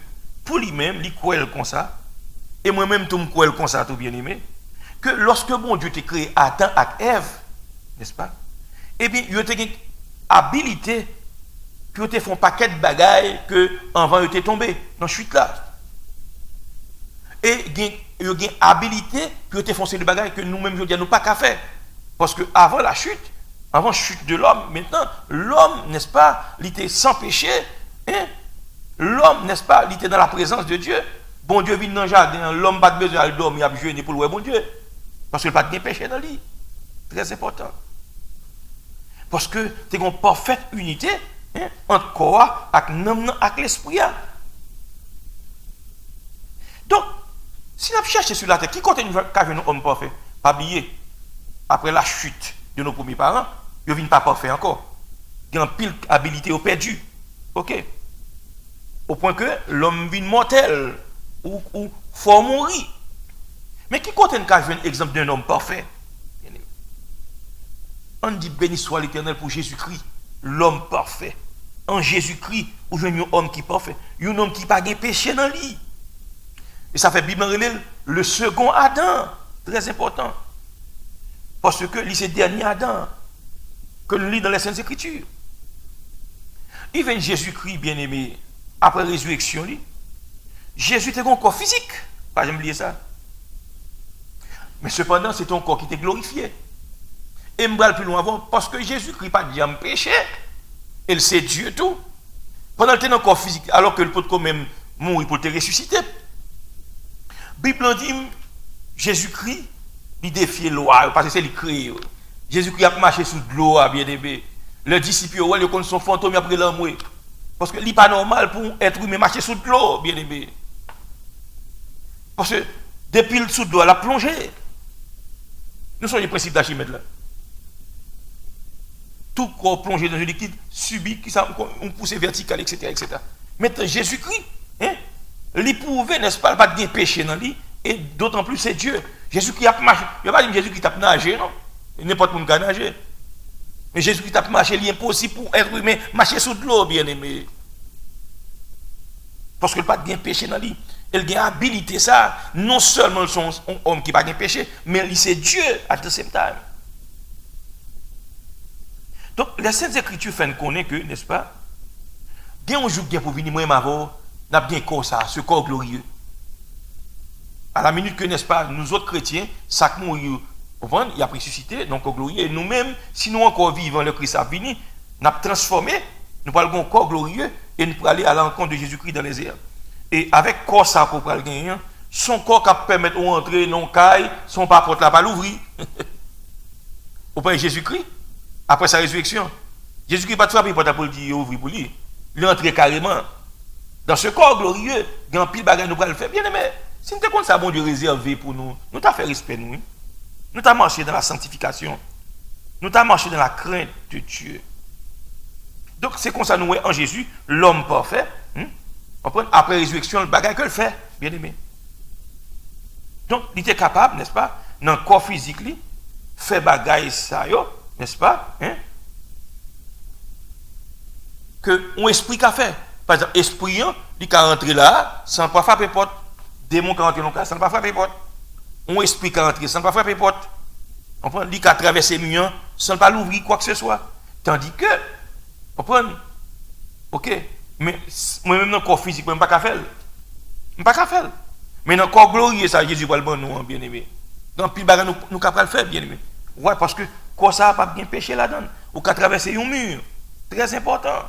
pour lui-même, il croit comme ça, et moi-même tout me crois comme ça tout bien aimé, que lorsque bon Dieu t'a créé Adam et Ève, n'est-ce pas? Eh bien, il y a une habilité que tu font un paquet de bagailles que avant il était tombé dans chute là. Et il y a une habilité que tu font ces bagailles que nous-mêmes je dis nous pas qu'à faire parce que avant la chute de l'homme, maintenant l'homme, n'est-ce pas, il était sans péché, hein? L'homme, n'est-ce pas, il était dans la présence de Dieu. Bon Dieu vient dans le jardin, l'homme pas besoin de dormir, il a jeûné pour le bon Dieu parce qu'il n'a pas de péché dans lui. Très important. Parce que tu as une parfaite unité, hein, entre corps et l'esprit. Donc, si on cherche sur la terre, qui continue à venir un homme parfait? Pas oublier, après la chute de nos premiers parents, ils ne viennent pas parfait encore. Il y a une pile d'habilité au perdu. Ok? Au point que l'homme vient mortel ou faut mourir. Mais qui continue à venir un exemple d'un homme parfait? On dit béni soit l'Éternel pour Jésus-Christ, l'homme parfait. En Jésus-Christ, où je un homme qui est parfait, un homme qui n'a pas de péché dans lui. Et ça fait bien le second Adam, très important. Parce que c'est le dernier Adam que nous lisons dans les Saintes Écritures. Il vient Jésus-Christ, bien-aimé, après la résurrection. Jésus était un corps physique, pas jamais oublier ça. Mais cependant, c'est un corps qui était glorifié. Et je vais plus loin avant, parce que Jésus-Christ n'a pas dit péché. Il c'est Dieu tout. Pendant le temps dans le corps physique, alors que le peut quand même mourir pour te ressusciter. La Bible dit, Jésus-Christ, il défie l'eau, parce que c'est lui créé. Jésus-Christ a marché sous l'eau, bien aimé. Les disciples, ils connaissent son fantôme après l'amour. Parce que ce n'est pas normal pour être humain marcher sous l'eau, bien aimé. Parce que depuis le sous de l'eau, elle a plongé. Nous sommes les principes d'Archimède là. Tout corps plongé dans un liquide subit une poussée verticale, etc., etc. Maintenant, Jésus-Christ, hein, il pouvait, n'est-ce pas, pas de péché dans lui, et d'autant plus c'est Dieu. Jésus-Christ a marché. Il n'y a pas dit Jésus-Christ a nagé, non? N'importe qui peut nager. Mais Jésus-Christ a marché, il est impossible pour être humain marcher sous de l'eau, bien aimé. Parce qu'il n'a pas de péché dans lui. Il a habilité ça, non seulement son homme qui n'a pas de péché, mais c'est Dieu à the same time. Donc, les Saintes Écritures font connaître que, n'est-ce pas, il y a un jour pour venir, moi, n'a bien corps ça, ce corps glorieux. À la minute que, n'est-ce pas, nous autres chrétiens, ça que nous, il a ressuscité, donc corps glorieux, et nous-mêmes, si nous encore vivons, le Christ a venu, nous avons transformé, nous parlons de corps glorieux, et nous pourrons aller à l'encontre de Jésus-Christ dans les airs. Et avec corps ça qu'on peut gagner, son corps qui permet de rentrer dans le caille, son pas porte la pas l'ouvrir. Au point de Jésus-Christ. Après sa résurrection, Jésus-Christ n'a pas frappé pour le dire ouvrir pour lui. Il est entré carrément. Dans ce corps glorieux, il y a un pile de bagages nous allons le faire. Bien aimé, si nous avons ça bon Dieu réservé pour nous, nous t'avons fait respect nous. Nous t'avons marché dans la sanctification. Nous t'avons marché dans la crainte de Dieu. Donc c'est comme ça nous en Jésus, l'homme parfait. Après la résurrection, le bagage que le fait, bien aimé. Donc il était capable, n'est-ce pas, dans le corps physique, faire bagaille ça, n'est-ce pas, hein? Que un esprit qu'a fait. Par exemple, esprit, il a rentré là, sans pas frapper porte. Démon qui a rentré dans le cas, sans pas frapper porte. Un esprit qui a rentré, sans pas frapper porte. On prend, il a traversé le mur, sans pas l'ouvrir, quoi que ce soit. Tandis que, on prend, ok, mais moi-même dans le corps physique, je ne peux pas qu'à faire. Je ne peux pas qu'à faire. Mais dans le corps glorieux, ça, Jésus va le bon nous, bien aimé. Dans le pile bagarre, nous ne pouvons pas le faire, bien aimé. Ouais, parce que quoi ça n'a pas bien péché là-dedans. Ou qu'à traverser un mur. Très important.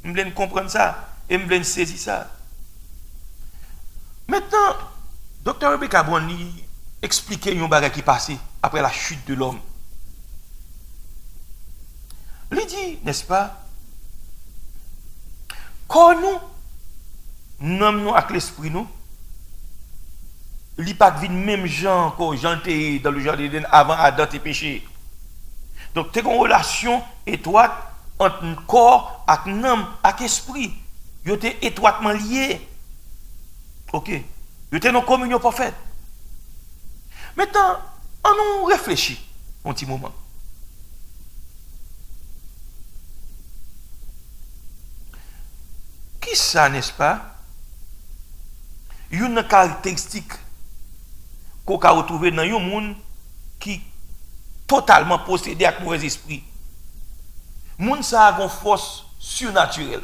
Je voulais comprendre ça. Et je voulais saisir ça. Maintenant, Dr. Rebecca Boni expliquait une bagarre qui passait après la chute de l'homme. Il dit, n'est-ce pas, quand nous, avec l'esprit, nous, il n'y a pas de vie même gens que Jean était dans le jardin d'Éden avant Adam et péché. Donc, tu as une relation étroite entre un corps, avec un homme, avec l'esprit. ils étaient étroitement liés. OK. Ils étaient dans communion parfaite. Maintenant, on nous réfléchit un petit moment. Qui ça, n'est-ce pas? Une caractéristique qu'on a retrouvée dans un monde qui totalement possédé avec mauvais esprit. Moun ça a une force surnaturelle.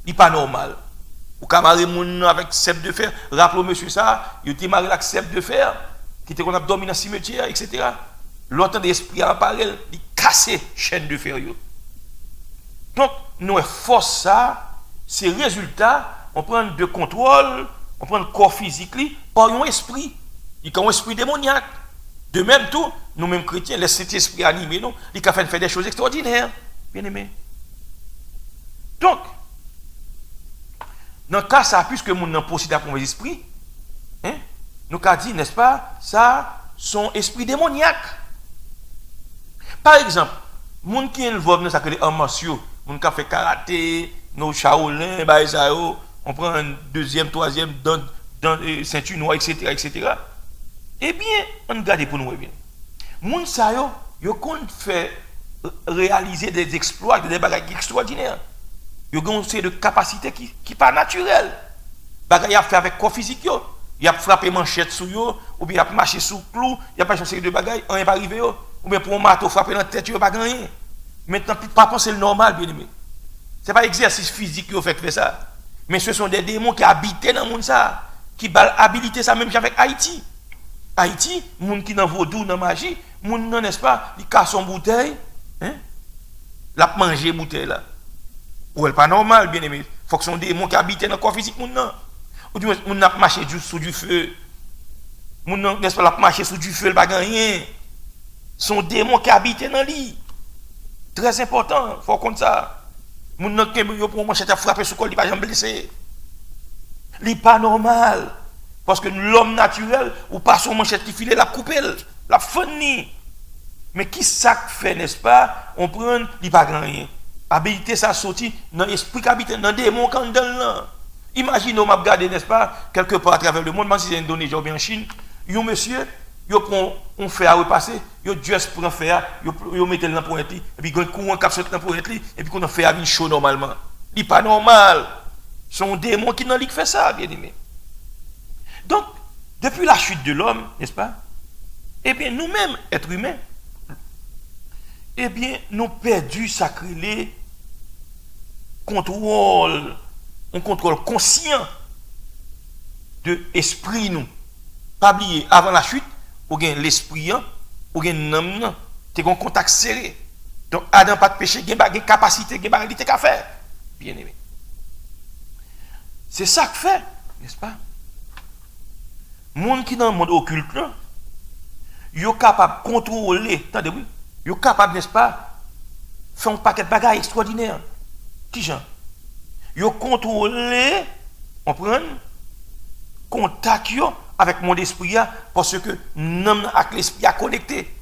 Il n'est pas normal. Ou ka marrer moun avec cep de fer, rappelez monsieur ça, il était marié avec cep de fer qui était qu'on a dormi dans le cimetière, etc. L'autre d'esprit en parallèle, il casse chaîne de fer yo. Donc nous force ça, c'est résultat, on prend de contrôle, on prend le corps physique par un esprit. Il y a un esprit démoniaque. De même tout, nous-mêmes chrétiens, laissez cet esprit animé, nous, il a fait des choses extraordinaires, bien aimé. Donc, dans le cas ça, puisque nous n'avons pas possédé un esprit, hein, nous avons dit, n'est-ce pas, ça, son esprit démoniaque. Par exemple, les gens qui involvent dans les arts martiaux, les gens qui fait karaté, nos Shaolin, on prend un deuxième, troisième, dans ceinture noire, etc., etc. Eh bien, on regarde pour nous. Les gens qui ont fait réaliser des exploits, des bagages extraordinaires. Ils ont une série de capacités qui n'est pas naturelle. Ils ont fait avec corps physique. Ils ont frappé manchette sur eux, ou bien ils ont marché sous clou, ils ont fait une série de bagages, on n'est pas arrivé. Ou bien pour un marteau frapper dans la tête, ils n'ont pas gagné. Maintenant, pas penser le normal, bien aimé. Ce n'est pas l'exercice physique qui fait ça. Mais ce sont des démons qui habitent dans le monde, qui habilitent ça même avec Haïti. Haïti, les gens qui sont vaudou, dans la magie, les gens, n'est-ce pas, ils cassent une bouteille, hein? Ils mangent une bouteille là. Ou elle pas normal, bien aimé. Il faut que ce sont des démons qui habitent dans le corps physique. Ou du moins, on a marché sous du feu. On n'est-ce pas, marché sous du feu, il pas gagné. Ce sont des démons qui habitent dans le lit. Très important, il faut qu'on ça. On n'a pas pour manchette à frapper sous le col, il ne va jamais blessé. Il n'est pas normal. Parce que l'homme naturel, ou pas son manchette qui file, la coupe, la fini. Mais qui ça fait, n'est-ce pas? On prend, il n'y a pas rien. Habilité ça sorti dans l'esprit qui habite dans des démons quand dans là. Imaginez, on m'a regardé, n'est-ce pas, quelque part à travers le monde, même si c'est Indonésie ou bien en Chine, un monsieur, il prend un fer à repasser, il juste prend un fer, il met le pour être, et puis il courant cap sur pour être, et puis qu'on a fait à chaud normalement. Il n'est pas normal. Son démon qui n'a pas fait ça, bien aimé. Donc, depuis la chute de l'homme, n'est-ce pas? Eh bien, nous-mêmes, êtres humains, eh bien, nous perdu sacré contrôle, un contrôle conscient de l'esprit, nous. Pas oublier, avant la chute, ou bien l'esprit, ou bien l'homme, tu as un contact serré. Donc, Adam pas de péché, il a une capacité, il a une qu'à faire. Bien aimé. C'est ça que fait, n'est-ce pas? Les gens qui sont dans le monde occulte, ils sont capables de contrôler, attendez, oui, ils sont capables, n'est-ce pas, de faire un paquet de bagages extraordinaires. Qui gens? Ils ont contrôlé, on prend contact avec mon esprit parce que l'homme avec l'esprit a connecté.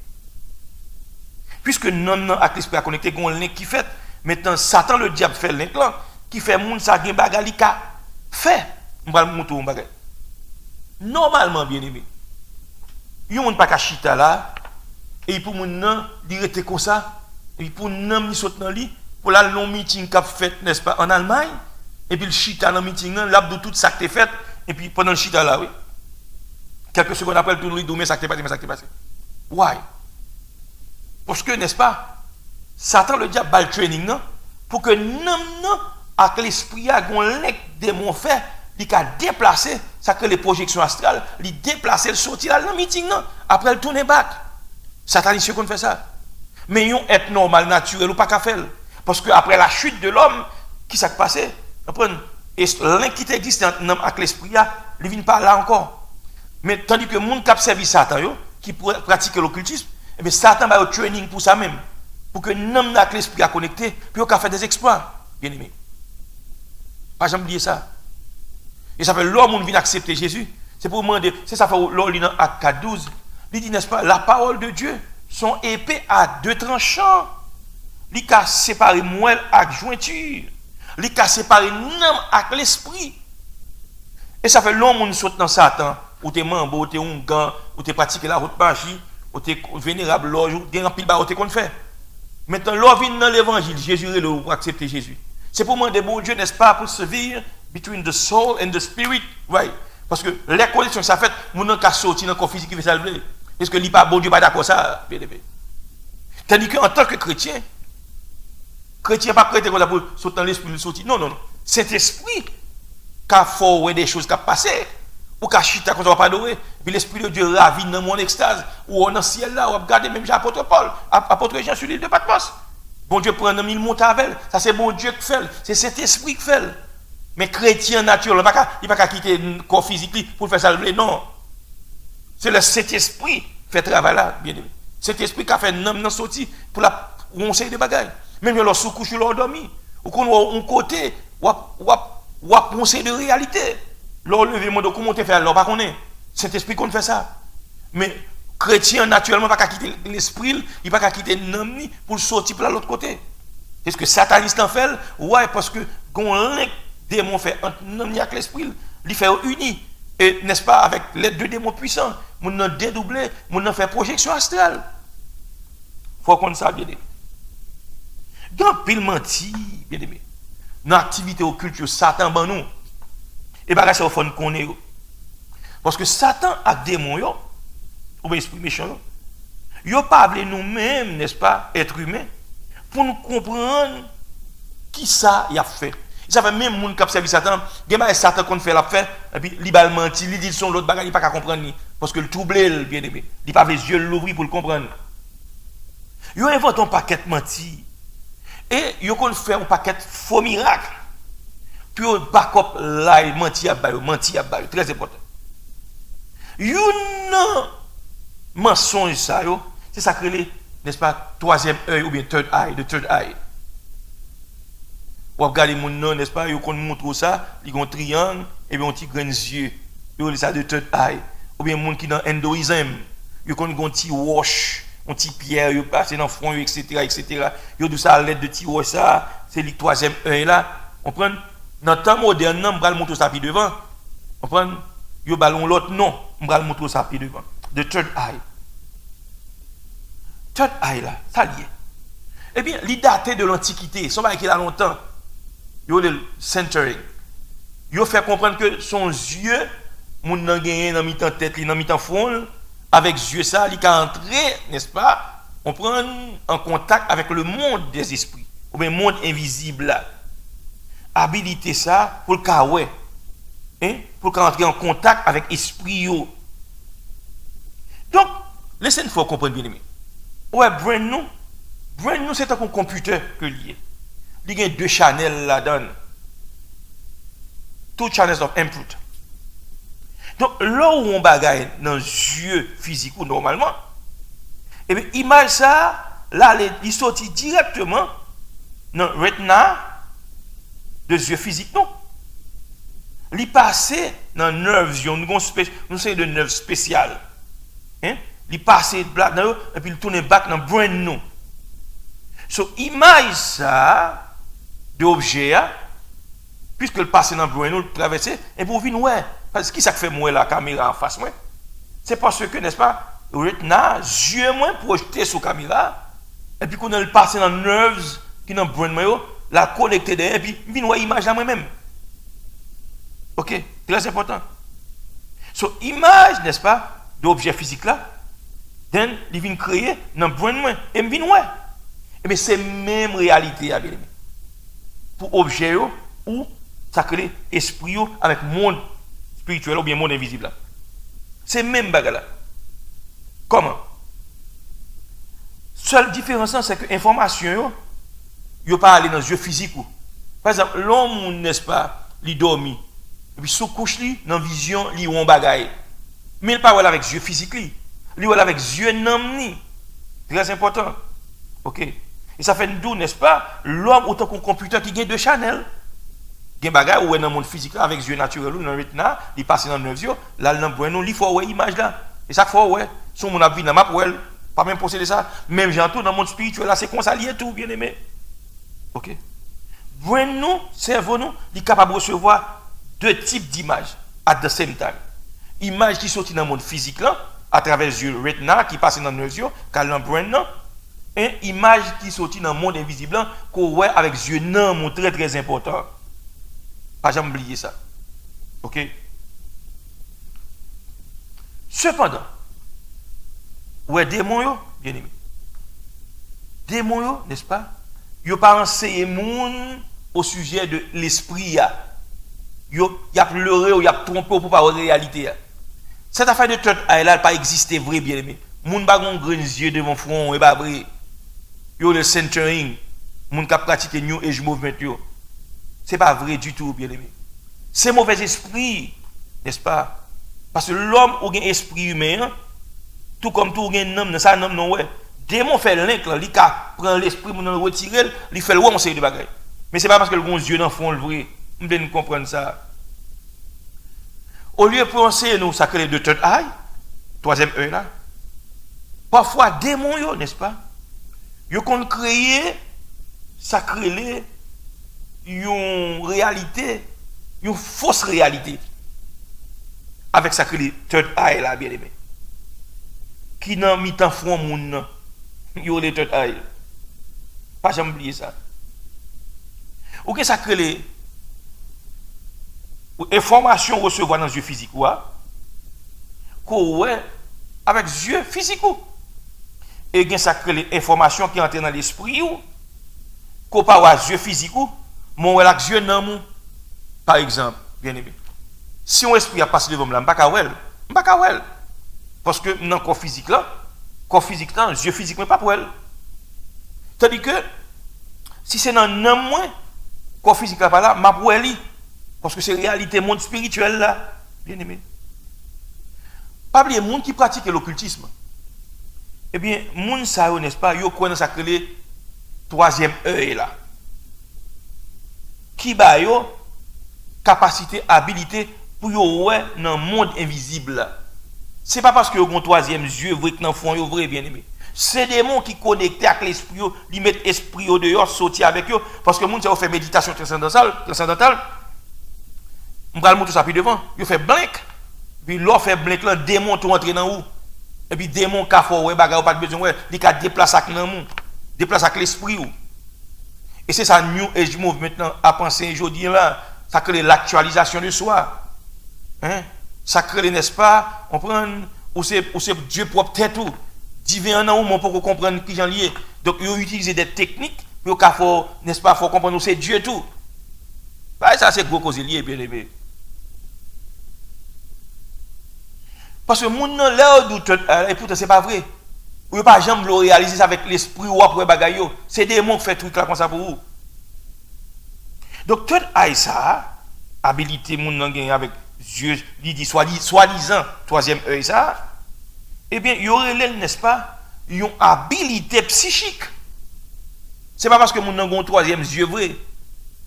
Puisque l'homme avec l'esprit a connecté, il y a un lien qui fait. Maintenant, Satan, le diable, fait le lien là, qui fait moun ça gen bagay li ka fait. On va le montrer un bagay. Normalement, bien aimé, yon moun pa ka chita là, et pour moun nan, li rete comme ça, et pour nan ni saute dans li, pour la long meeting qu'a fait, n'est-ce pas, en Allemagne, et puis le chita dans meeting là, l'abdou tout ça qui fait, et puis pendant le chita là, oui. Quelques secondes après, tout le monde dit, ça qui est passé. Why? Parce que, n'est-ce pas, Satan le diable bal training, non? Pour que non, avec l'esprit, à un lec démon fait, il a déplacé, ça que les projections astrales, il déplacé, il sorti là dans le meeting, non? Après, il tourne back. Satan, il qu'on fait ça. Mais yon être normal, naturel, ou pas qu'à faire. Parce que après la chute de l'homme, qui s'est passé? Et l'inquiétude existe avec l'esprit, il ne vient pas là encore. Mais tandis que les gens qui ont servi Satan, qui pratiquent l'occultisme, eh Satan va au training pour ça même. Pour que l'homme avec l'esprit à connecter, puis il a fait des exploits. Bien aimé. Pas jamais oublier ça. Et ça fait l'homme qui vient accepter Jésus. C'est pour demander, c'est ça fait l'homme dans Acte 12. Il dit, n'est-ce pas, la parole de Dieu, son épée à deux tranchants. Il a séparé moelle avec jointure. Il a séparé l'âme avec l'esprit. Et ça fait long qu'on saute dans Satan, ou t'es membre, ou t'es ungan, ou t'es pratiqué la route magie, ou t'es vénérable l'orge, ou t'es rempli de barres, qu'on fait. Maintenant, l'on vient dans l'évangile, Jésus est là pour accepter Jésus. C'est pour moi de bon Dieu, n'est-ce pas, pour servir between the soul and the spirit, right? Parce que les conditions ça fait, mon n'a qu'à sortir dans le corps physique qui veut salver. Est-ce que pas bon Dieu pas d'accord ça, bien aimé. Tandis qu'en tant que chrétien pas prêté comme ça pour sortir dans l'esprit, sortir. Non, non, non. Cet esprit qui a fait des choses qui ont passé, ou qui a chita quand on va pas adorer, puis l'esprit de Dieu ravit dans mon extase, ou dans le ciel là, ou regarder même l'apôtre Paul, apôtre Jean sur l'île de Patmos. Bon Dieu prend un homme, il monte avec elle. Ça c'est bon Dieu qui fait. C'est cet esprit qui fait. Mais chrétien naturel, il ne peut pas quitter le corps physique pour faire ça. Non. C'est le Saint-Esprit qui fait travail là, bien aimé. Cet esprit qui a fait un homme dans sorti pour la conseil de bagaille. Même lorsque couche ou dormi, ou qu'on a un côté, ou conseil de réalité. Lors lever mon dos, comment tu fais alors, pas qu'on est. Cet-esprit qu'on fait ça. Mais chrétien naturellement pas quitter l'esprit, il pas quitter l'homme pour sortir pour l'autre côté. Est-ce que sataniste en fait? Ouais, parce que gon link démon fait entre l'homme et l'esprit, il fait uni. Et n'est-ce pas avec les deux démons puissants, mon a dédoublé, mon a fait projection astrale. Faut qu'on ça bien aimé. Dans pile menti, bien aimé. Dans l'activité occulte, Satan ban nous. Et bah ça au fond qu'on est. Parce que Satan a démon yo, ou bien esprit méchant, yo pas appelé nous-mêmes, n'est-ce pas, être humains, pour nous comprendre qui ça y a fait. Ça fait même moun qui observe Satan, gen Satan qu'on fait la fait, et puis il va mentir, il dit son l'autre bagage, il pas comprendre parce que le troublé le bien aimé, il pas les yeux l'ouvrir pour le comprendre. Yo invente un paquet menti. Et yo qu'on fait un paquet faux miracles. Puis on backup là, menti à bail, très important. Yon mensonge ça yo, c'est ça que les, n'est-ce pas, troisième œil ou bien third eye, the third eye. Ou regarder mon nom, n'est-ce pas, yo qu'on montre ça, ils ont un triangle et bien un petit grand yeux. Yo ça de third eye. Ou bien moun qui dans hindoïsme, yo qu'on un petit wash, un petit pierre, yo passe dans front etc. Yo de ça à l'aide de petit wash ça, c'est le troisième œil là. On prend dans temps moderne, on va montrer ça puis devant. On prend yo ballon l'autre non, on va montrer ça puis devant. The third eye. Third eye là, ça lié. Eh bien, il daté de l'Antiquité, son bail qui a longtemps. Yo le centering. Yo fait comprendre que son yeux, moun nan gagné dans mi-temps tête, dans mi-temps front, avec yeux ça, il a entré, n'est-ce pas? On prend en contact avec le monde des esprits, ou bien monde invisible là. Habiliter ça pour le cas ouais. Hein? Pour entrer en contact avec l'esprit. Donc, laissez-nous faut comprendre bien aimé. Ouais, brain nous c'est un computer que lié. Il y a deux channels là-dedans. Two channels of input. Donc, là où on bagaille dans les yeux physiques ou normalement, et bien, image ça, là, il sortit directement dans le retina de yeux physiques, non. Il passe dans le nerf, nous sommes de nerf spécial. Hein? Il passe là et puis il tourne back dans le brain, non. So, image ça, de objet, puisque le passe dans le brain, le traverser, et pour venir, ouais. Parce que qui ça fait moi la caméra en face, moi? C'est parce que, n'est-ce pas, le retina, yeux moins projeté sur la caméra, et puis qu'on a le passé dans le nerves, qui dans le brain, la connecté derrière, et puis, vient voir l'image là moi-même. Ok, très important. So, image, n'est-ce pas, d'objet physique là, then, il vient créer dans le brain, et il vient voir. Et bien, c'est même réalité, bien aimé. Pour objet, ou ça crée esprit avec monde spirituel ou bien monde invisible. C'est même bagarre là. Comment? Seule différence, c'est que l'information, il pas aller dans les yeux physiques. Par exemple, l'homme, n'est-ce pas, il dormi. Et puis, sous couche, dans la vision, il y a un bagaille. Mais il pas avec les yeux physiques. Il est avec les yeux non. Très important. Ok? Et ça fait d'où, n'est-ce pas, l'homme autant qu'un computer qui gagne deux channels. Il y a des bagages où dans le monde physique, avec les yeux naturels, dans le retina, il passe dans le nerf, là, il faut voir l'image là. Et ça, il faut voir. Si on a vu dans ma poêle, pas même posséder ça. Même j'entends dans le monde spirituel, là, c'est comme ça lié tout, bien aimé. Ok? brain nous, cerveau nous, il est capable de recevoir deux types d'images at the same time. Image qui sortent dans le monde physique là, à travers les yeux retina qui passe dans nos yeux, dans le brain là, et image qui sortent dans le monde invisible là, qu'on voit avec les yeux non, très très important. Pas jamais oublier ça. OK? Cependant, ouais démon bien aimé. Démon n'est-ce pas? Yo pas enseigné moun au sujet de l'esprit yo y a pleuré ou y a trompé pour pas la réalité. Cette affaire de third eye là pas existé vrai bien aimé. Moun ba gon grands yeux devant front et pas vrai. Yo le centering, moun qui pratique new age movement yo. C'est pas vrai du tout bien aimé. C'est mauvais esprit, n'est-ce pas? Parce que l'homme ou un esprit humain, tout comme tout un homme, ça un homme non ouais. Démon fait le link là, il prend l'esprit pour le retirer, il fait le ouais on sait de bagaille. Mais c'est pas parce que le bon Dieu dans fond le vrai. Nous devons comprendre ça. Au lieu de penser nous sacrer de third eye, troisième œil là. Parfois démon yo, n'est-ce pas? Yo qu'on créer sacrer une réalité, une fausse réalité. Avec sacré third eye là bien aimé. Qui n'a mis en front moun yo le third eye. Pas jamais oublier ça. Ou que sacré les information recevoir dans les yeux physiques ou avec les yeux physiques et gen sacré les informations qui entrent dans l'esprit ou qu'on pas avec yeux physiques ou mon avec yeux nan par exemple bien aimé. Si on esprit a passé devant moi, pas kawel. Parce que dans le corps physique là, yeux physique mais pas pour elle. C'est-à-dire que si c'est dans non moins corps physique là pas là, m'a pour elle parce que c'est réalité monde spirituel là, bien aimé. Pas oublier monde qui pratique l'occultisme. Eh bien, monde ça n'est-ce pas, yo connaît ça que le troisième œil là. Qui ba yo capacité, habilité pour yo ouais dans le monde invisible. C'est pas parce que yo gon troisième yeux vrai que dans fond yo vrai bien aimé. C'est des mondes qui connectés avec l'esprit yo, li mettent esprit yo dehors sortir avec yo parce que monde ça fait méditation transcendantale. On va le montrer ça puis devant, yo fait blank. Puis l'on fait blank là démon tout entrer dans où. Et puis démon ka fort ouais bagarre pas besoin ouais, li ka déplacer avec nan moun, déplacer avec l'esprit ou. Et c'est ça new age move maintenant à penser aujourd'hui là, ça crée l'actualisation de soi. Hein? Ça crée n'est-ce pas? On prend ou c'est Dieu propre tête tout. Divin en ou pour comprendre qui j'en lié. Donc ils utilisent des techniques pour qu'il faut n'est-ce pas faut comprendre c'est Dieu tout. Bah ça c'est gros cause lié bien aimé. Parce que moun nan l'air doute et pourtant c'est pas vrai. Ou pas jamais le réaliser ça avec l'esprit ou après bagaille yo. C'est des mots qui fait truc là comme ça pour vous. Donc third eye ça habilité moun nan gagne avec Dieu il dit soi-disant troisième œil ça. Eh bien il y aurait n'est-ce pas une habilité psychique. C'est pas parce que moun nan gon troisième yeux vrai.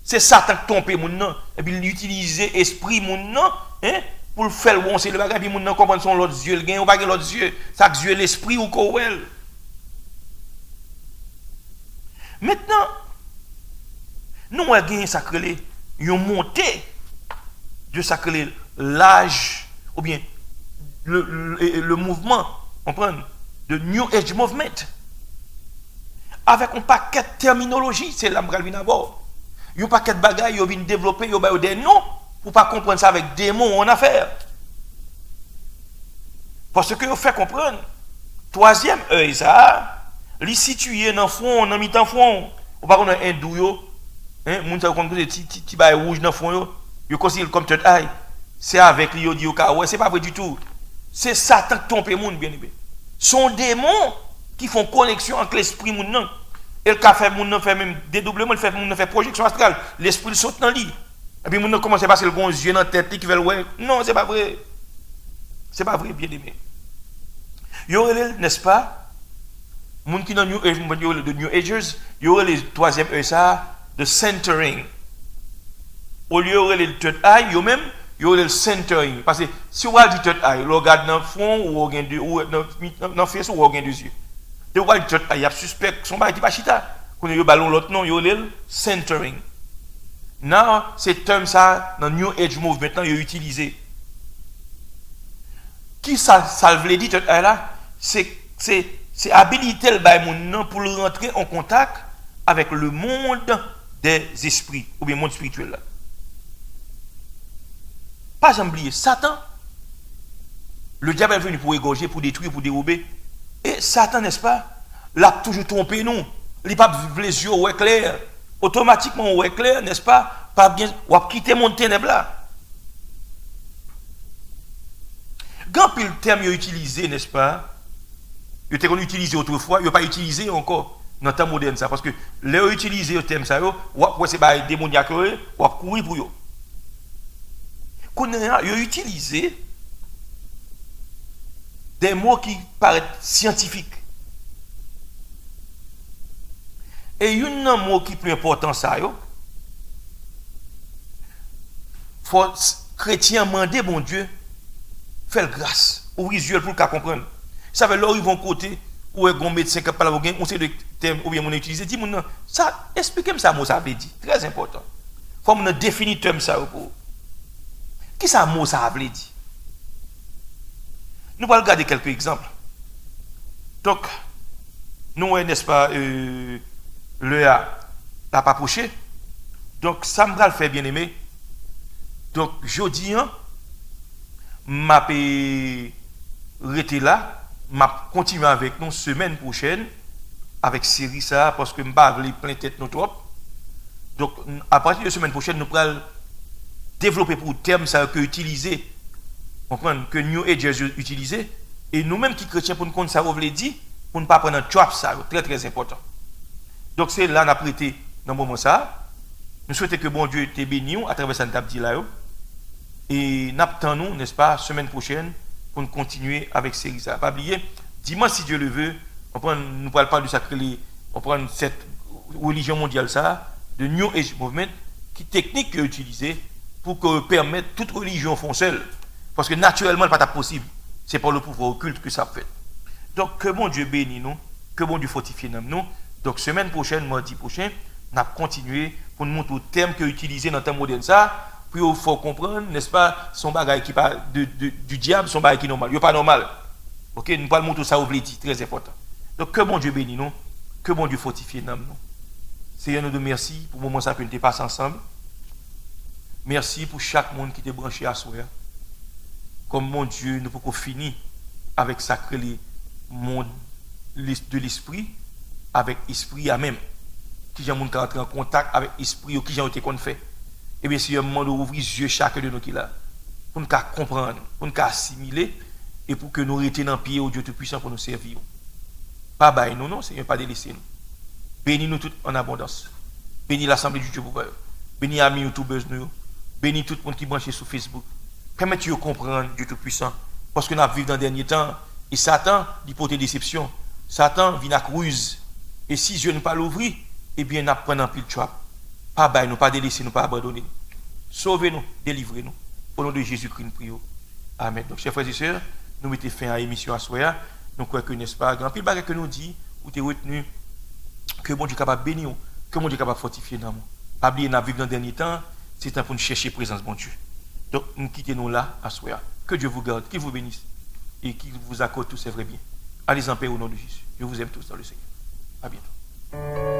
C'est Satan qui trompe moun nan et puis il utilise esprit moun nan hein pour faire bon c'est le bagage puis moun nan comprendre son l'autre yeux, le gagne ou pas l'autre yeux, ça yeux l'esprit ou quoi. Maintenant nous a gagné sacré une montée de sacré l'âge ou bien le mouvement, comprendre, de New Age Movement avec un paquet de terminologie, c'est là m'gal vinn d'abord. Un paquet de bagages yo vinn développer yo ba des noms pour pas comprendre ça avec démons en affaire. Parce que vous fait comprendre troisième œil ça, li situé dans fond, dans mi-temps fond. Ou pas qu'on a hindou yo, hein, moun ça comme petit bail rouge dans fond yo considère comme third eye. C'est avec lui yo dit ouais, c'est pas vrai du tout. C'est Satan qui trompe moun bien aimé. Sont démons qui font connexion entre l'esprit moun nan. Et le ka fait moun nan fait même dédoublement, il fait moun nan fait projection astrale, l'esprit saute dans lit. Et puis, nous commence à passer le bon yeux dans la tête qui veulent ouais. Non, c'est pas vrai. C'est pas vrai, bien aimé. Il y aurait, n'est-ce pas, les gens qui sont de New Agers, il y aurait le troisième œil, ça, de centering. Au lieu de le third eye, il y aurait le centering. Parce que si on a dit third eye, on regarde dans le fond, ou dans le face, ou on regarde des yeux. Donc, on a dit third eye, il y a suspect, son bail qui pas chita. Quand il y a ballon l'autre, non, il y aurait le centering. Non, c'est terme ça, dans New Age Movement, maintenant, il est utilisé. Qui ça veut dire là? C'est habiliter le bail pour le rentrer en contact avec le monde des esprits, ou bien le monde spirituel. Là. Pas jamais oublier, Satan, le diable est venu pour égorger, pour détruire, pour dérober. Et Satan, n'est-ce pas, l'a toujours trompé nous. Il n'a pas les yeux ouais clair. Automatiquement, ouais clair, n'est-ce pas, pas bien, ou a quitté mon ténèbre là. Quand le terme est utilisé, n'est-ce pas, il était utilisé autrefois, il n'a pas utilisé encore dans le temps moderne ça. Parce que les utilisé le terme ça, c'est pas démoniaque, ou a courir pour eux. Qu'on a utilisé des mots qui paraissent scientifiques. Et il y a un mot qui est plus important, ça, il faut chrétien demander, bon Dieu, faire grâce, ou visuel pour le comprendre. Ça veut dire, là, ils vont côté, ou un médecin qui parle, on sait de termes, ou bien on utilise, dit, ça, expliquez-moi ça, mot ça veut dire, très important. Il faut me définir le terme ça pour. Qui ça, mot ça veut dire? Nous allons regarder quelques exemples. Donc, nous, n'est-ce pas, le A n'a pas approché. Donc, ça me va le faire bien aimé. Donc, jeudi, m'a rester là, m'a continuer avec nous semaine prochaine avec série ça parce que m'pa vle plein tête nous trop. Donc, à partir de la semaine prochaine, nous allons développer pour terme ça que utiliser, comprendre que New Age utiliser et nous-mêmes qui chrétiens pour nous connaître ça veut dire pour ne pas prendre un trap ça très très important. Donc c'est là n'a prêté dans le moment ça. Nous souhaitons que bon Dieu te bénisse à travers ça nous dit là et n'attendons nous n'est-ce pas semaine prochaine pour nous continuer avec série ça. Pas oublier dimanche si Dieu le veut, nous parlons pas du sacré, on prend cette religion mondiale ça de New Age Movement qui technique que utiliser pour que permettre toute religion foncelle parce que naturellement ce n'est pas possible. C'est par le pouvoir occulte que ça fait. Donc que bon Dieu bénisse nous, que bon Dieu fortifie nous. Donc semaine prochaine, mardi prochain, on a continué pour nous montrer le terme que utilisé dans le temps moderne ça, puis il faut comprendre, n'est-ce pas, son bagage qui parle du diable, son bagage qui est normal. Il n'est pas normal. Ok, nous parlons de ça au vleti, très important. Donc que bon Dieu bénisse nous, que bon Dieu fortifie nous. Seigneur, nous te merci pour le moment ça que nous te passe ensemble. Merci pour chaque monde qui t'est branché à soi. Comme mon Dieu, nous pouvons finir avec sacré monde de l'esprit, avec l'esprit à même. Qui j'ai monde qui entrer en contact avec l'esprit, qui j'ai été qu'on fait. Et bien, c'est un moment d'ouvrir les yeux chacun de nous qui là. Pour nous comprendre, pour nous assimiler, et pour que nous restions dans le pied au Dieu Tout-Puissant pour nous servir. Pas bail, non, Seigneur, pas délaisser nous. Bénis nous tous en abondance. Bénis l'Assemblée du Dieu pour vous. Bénis amis YouTubers nous. Bénis tout le monde qui est branché sur Facebook. Permettez-nous de comprendre Dieu Tout-Puissant. Parce que nous vivons dans le dernier temps. Et Satan, il porte déception. Satan vient à ruse. Et si Dieu ne pas l'ouvrir, eh bien, nous prenons un pile de choix. Pas bail, nous pas délaisser, nous pas abandonner. Sauvez-nous, délivrez-nous. Au nom de Jésus-Christ, nous prions. Amen. Donc, chers frères et sœurs, nous mettons fin à l'émission à Soya. Nous croyons que, n'est-ce pas, grand pile de que nous dit, ou tu es retenu, que mon Dieu est capable de bénir, que mon Dieu est capable de fortifier dans nous. Pas oublier, nous vivons dans le dernier temps, c'est temps pour nous chercher la présence de mon Dieu. Donc, nous quittons là à Soya. Que Dieu vous garde, qu'il vous bénisse et qu'il vous accorde tous ses vrais biens. Allez en paix au nom de Jésus. Je vous aime tous dans le Seigneur. À bientôt.